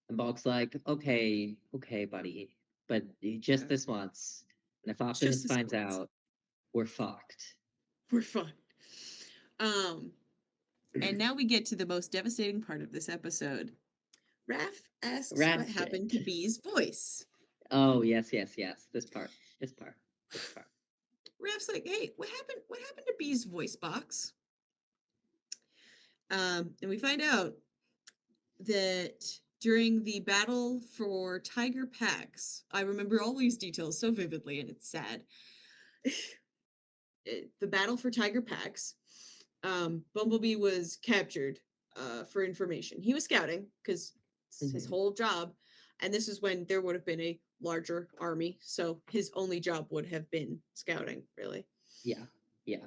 And Bulk's like, okay, okay, buddy, but just Yeah, this once. And if just Optimus this finds once. out, we're fucked. We're fine. Um, and now we get to the most devastating part of this episode. Raph asks what happened Ratchet. to B's voice. Oh, yes, yes, yes. This part. This part. This part. Raph's like, "Hey, what happened? What happened to B's voice box?" And we find out that during the battle for Tiger Pax, I remember all these details so vividly, and it's sad. The battle for Tiger Pax, Bumblebee was captured for information. He was scouting because it's his whole job, and this is when there would have been a larger army, so his only job would have been scouting, really. Yeah. Yeah.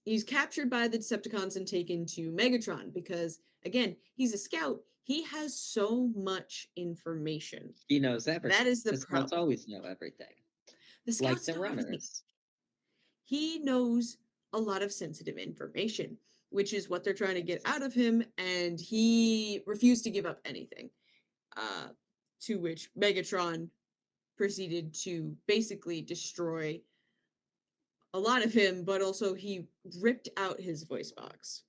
He's captured by the Decepticons and taken to Megatron because, again, he's a scout. He has so much information. He knows everything. That is the The scouts problem. always know everything. The Like scouts the know everything. runners. He knows a lot of sensitive information, which is what they're trying to get out of him, and he refused to give up anything. Uh, to which Megatron proceeded to basically destroy a lot of him, but also he ripped out his voice box.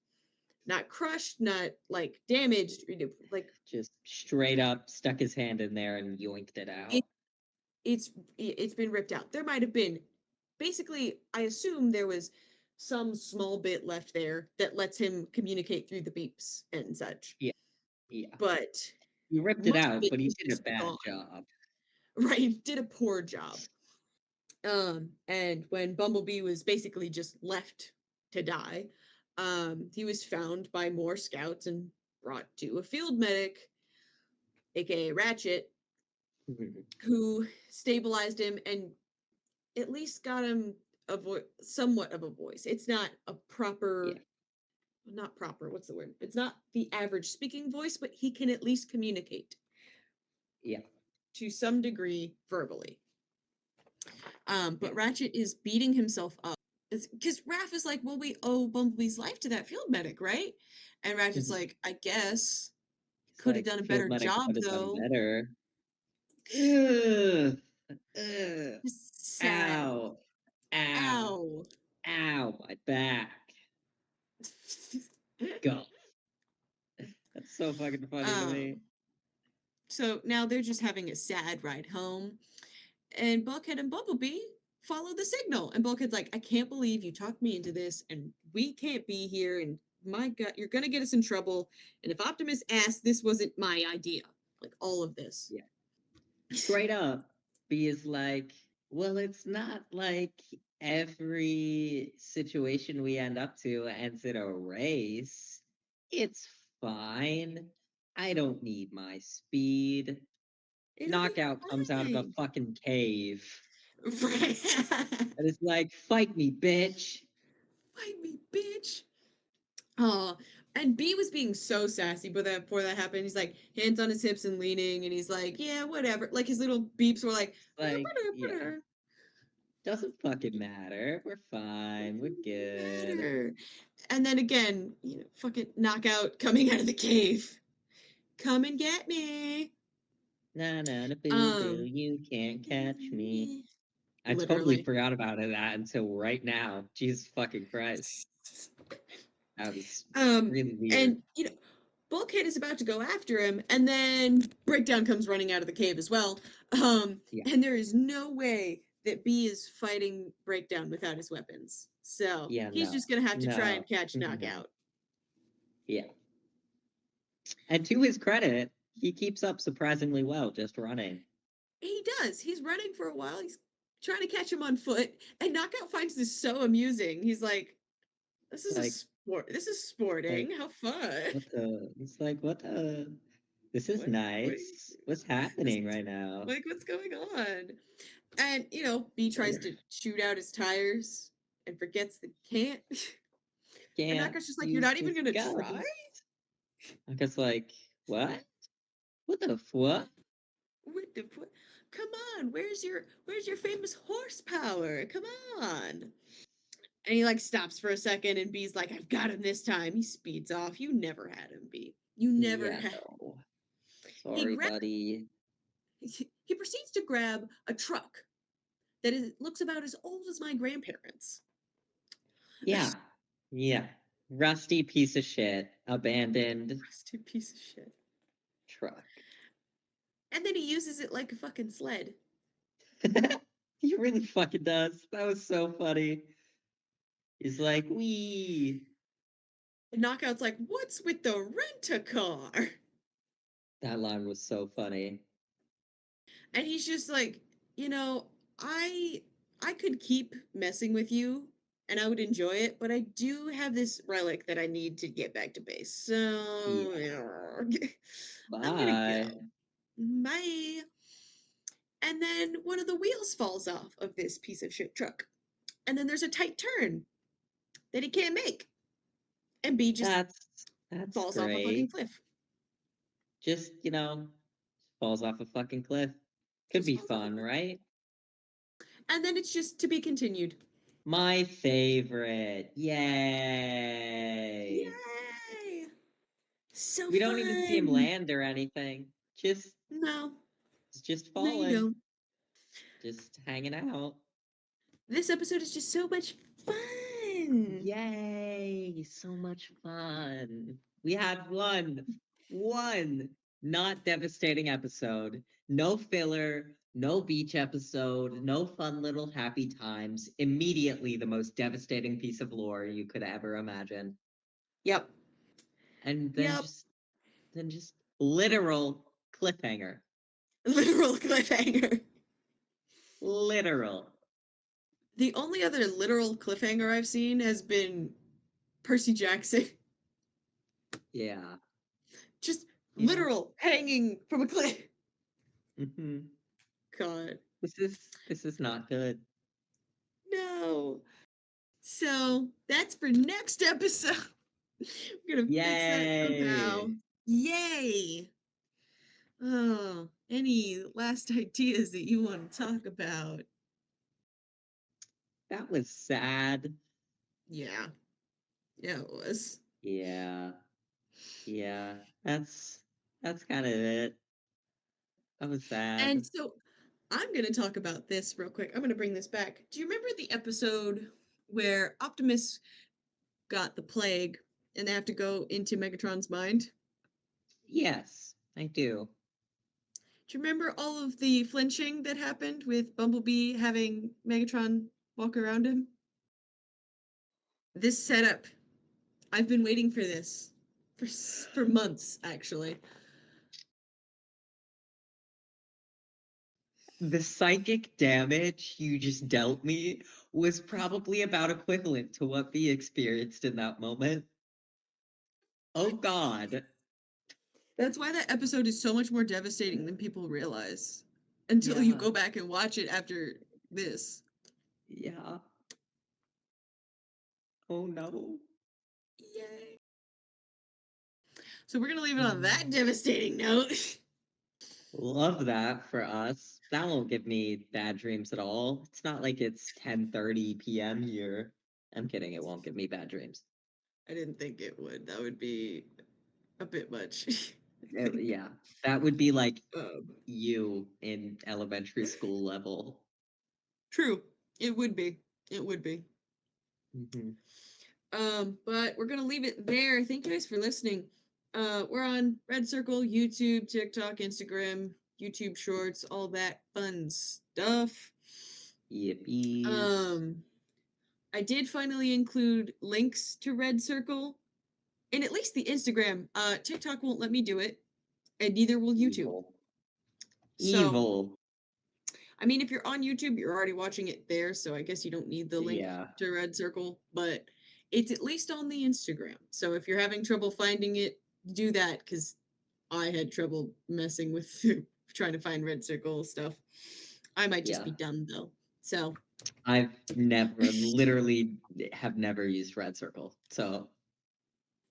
Not crushed, not like damaged, like Just straight up stuck his hand in there and yoinked it it, out. it's been ripped out. There might have been, basically, I assume there was some small bit left there that lets him communicate through the beeps and such. Yeah. Yeah. But He ripped it much of out, it but he is did a just bad gone. job. Right, did a poor job. And when Bumblebee was basically just left to die, he was found by more scouts and brought to a field medic, aka Ratchet, who stabilized him and at least got him somewhat of a voice. It's not a proper, Yeah. not proper, what's the word? It's not the average speaking voice, but he can at least communicate Yeah. to some degree verbally. But Yeah. Ratchet is beating himself up because Raph is like, well, we owe Bumblebee's life to that field medic, right? And Ratchet's like, I guess. He's Could have like, done a field better medic job, could have done though. better. Ugh. Ugh. Just sad. Ow. Ow. Ow. Ow. My back. Go. That's so fucking funny to um, me. so now they're just having a sad ride home. And Bulkhead and Bumblebee follow the signal. And Bulkhead's like, I can't believe you talked me into this, and we can't be here. And my God, you're going to get us in trouble. And if Optimus asks, this wasn't my idea. Like, all of this. Yeah. Straight up, B is like, well, it's not like every situation we end up to ends in a race. It's fine. I don't need my speed. It'll be Knockout comes out of a fine. fucking cave. Right. And it's like, fight me, bitch. Fight me, bitch. Oh, and B was being so sassy before that happened. He's like hands on his hips and leaning, and he's like, yeah, whatever. Like his little beeps were like, Like, yeah, doesn't fucking matter. We're fine. We're good. matter. And then again, fucking knockout coming out of the cave. Come and get me. Na na na boo boo, Um, you can't catch me. I totally literally. forgot about that until right now. Jesus fucking Christ. That was really weird. And Bulkhead is about to go after him, and then Breakdown comes running out of the cave as well. Yeah. And there is no way that B is fighting Breakdown without his weapons. So Yeah, he's no. just gonna have to try No. and catch Mhm. Knockout. Yeah. And to his credit, he keeps up surprisingly well just running. He does. He's running for a while. He's trying to catch him on foot, and Knockout finds this so amusing. He's like, "This is a Like, sport. This is like, sporting. How fun! what the? It's like, what the? This is What? nice. What's This, happening right now? like, what's going on?" And B tries to shoot out his tires and forgets that he can't. And Can't Knockout's just like, "You're use not even his gonna try? guns. I guess, like, what? What the what? What the Come on, where's your famous horsepower? Come on." And he like stops for a second, and B's like, "I've got him this time." He speeds off. You never had him, B. You never Yeah, had. no. He Sorry, grabs. buddy. He proceeds to grab a truck that looks about as old as my grandparents. Yeah. Yeah. Rusty piece of shit. Abandoned Rusty piece of shit. truck. And then he uses it like a fucking sled. He really fucking does. That was so funny. He's like, wee. Knockout's like, what's with the rent-a-car? That line was so funny. And he's just like, you know, I could keep messing with you and I would enjoy it, but I do have this relic that I need to get back to base. So Yeah. I'm gonna Bye. go. Bye. And then one of the wheels falls off of this piece of shit truck. And then there's a tight turn that he can't make. And B just That's falls off a fucking great. cliff. Just, falls off a fucking cliff. Could Just be falls off a fun, cliff. right? And then it's just to be continued. My favorite. Yay. Yay! So We don't even see him fun. land or anything. Just No, just no, you falling. don't. Just hanging out. This episode is just so much fun. Yay! So much fun. We had one not devastating episode. No filler, no beach episode, no fun little happy times. Immediately the most devastating piece of lore you could ever imagine. Yep. And Yep. then just literal cliffhanger. Literal cliffhanger. Literal. The only other literal cliffhanger I've seen has been Percy Jackson. Yeah. Just Yeah. literal hanging from a cliff. hmm God. This is not good. No. So that's for next episode. We're gonna fix that somehow. Yay! Yay! Oh, any last ideas that you want to talk about? That was sad. Yeah. Yeah, it was. Yeah. Yeah. That's kind of it. That was And sad. so I'm going to talk about this real quick. I'm going to bring this back. Do you remember the episode where Optimus got the plague and they have to go into Megatron's mind? Yes, I do. Do you remember all of the flinching that happened with Bumblebee having Megatron walk around him? This setup, I've been waiting for this for months actually. The psychic damage you just dealt me was probably about equivalent to what B experienced in that moment. Oh God. That's why that episode is so much more devastating than people realize until you Yeah. go back and watch it after this. Yeah. Oh no. Yay. So we're going to leave it on that Mm. devastating note. Love that for us. That won't give me bad dreams at all. It's not like it's 10:30 p.m. here. I'm kidding, it won't give me bad dreams. I didn't think it would. That would be a bit much. I think. Yeah, that would be like Um, you in elementary school level. True. It would be. It would be. Mhm. But we're gonna leave it there. Thank you guys for listening. We're on Red Circle, YouTube, TikTok, Instagram, YouTube Shorts, all that fun stuff. Yippies. Um, I did finally include links to Red Circle in at least the Instagram. TikTok won't let me do it, and neither will YouTube. Evil. So, Evil. I mean, if you're on YouTube, you're already watching it there, so I guess you don't need the link Yeah. to Red Circle, but it's at least on the Instagram. So if you're having trouble finding it, do that because I had trouble messing with trying to find Red Circle stuff. I might just Yeah. be dumb though. So I've never, literally have never used Red Circle, so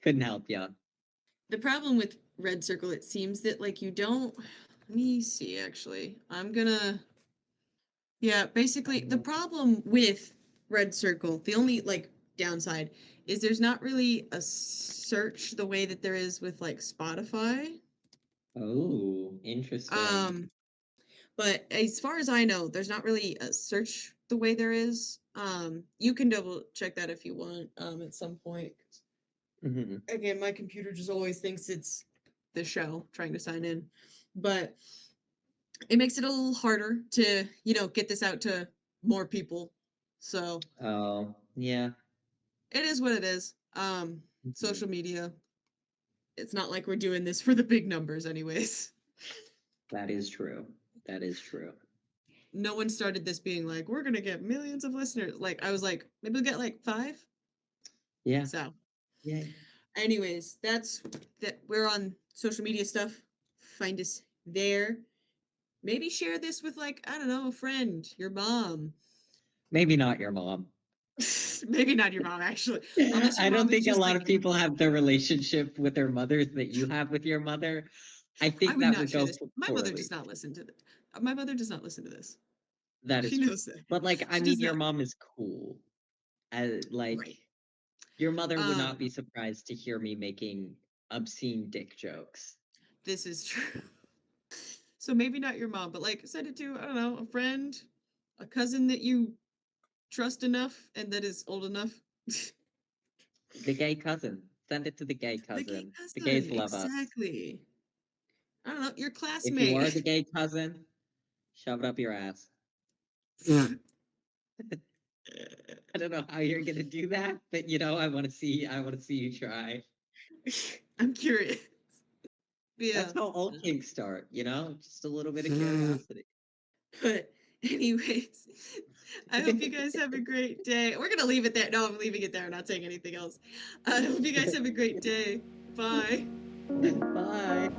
couldn't help you. the problem with Red Circle, it seems that like you don't. Let me see. Actually, I'm gonna. Yeah, basically, the problem with Red Circle, the only like downside is there's not really a search the way that there is with like Spotify. Oh, interesting. Um, but as far as I know, there's not really a search the way there is. You can double check that if you want at some point. hmm Again, my computer just always thinks it's the show trying to sign in. But it makes it a little harder to, get this out to more people. So Oh, yeah. it is what it is. social media. It's not like we're doing this for the big numbers, anyways. That is true. That is true. No one started this being like, we're gonna get millions of listeners. Like, I was like, maybe we'll get like 5. Yeah. So, Yay. anyways, that's that. We're on social media stuff. Find us there. Maybe share this with, like, I don't know, a friend, your mom. Maybe not your mom. Maybe not your mom, actually. Unless your I don't mom is think a just lot like, of people have the relationship with their mothers that you have with your mother. I I think would that not would share go this. My mother does poorly. not listen to this. My mother does not listen to this. That She is true. knows that. But like, I She mean, does your not. mom is cool. Like, Right. your mother would not Um, be surprised to hear me making obscene dick jokes. this is true. So maybe not your mom, but like send it to, I don't know, a friend, a cousin that you trust enough and that is old enough. The gay cousin. Send it to the gay The gay cousin. The cousin, gays love us. exactly. I don't know, your If you are the classmate. gay cousin, shove it up your ass. I don't know how you're gonna do that, but I want to see. I want to see you try. I'm curious. Yeah. That's how all kinks start. Just a little bit of curiosity. But anyways, I hope you guys have a great day. We're gonna leave it there. No, I'm leaving it there. I'm not saying anything else. I hope you guys have a great day. Bye. Bye.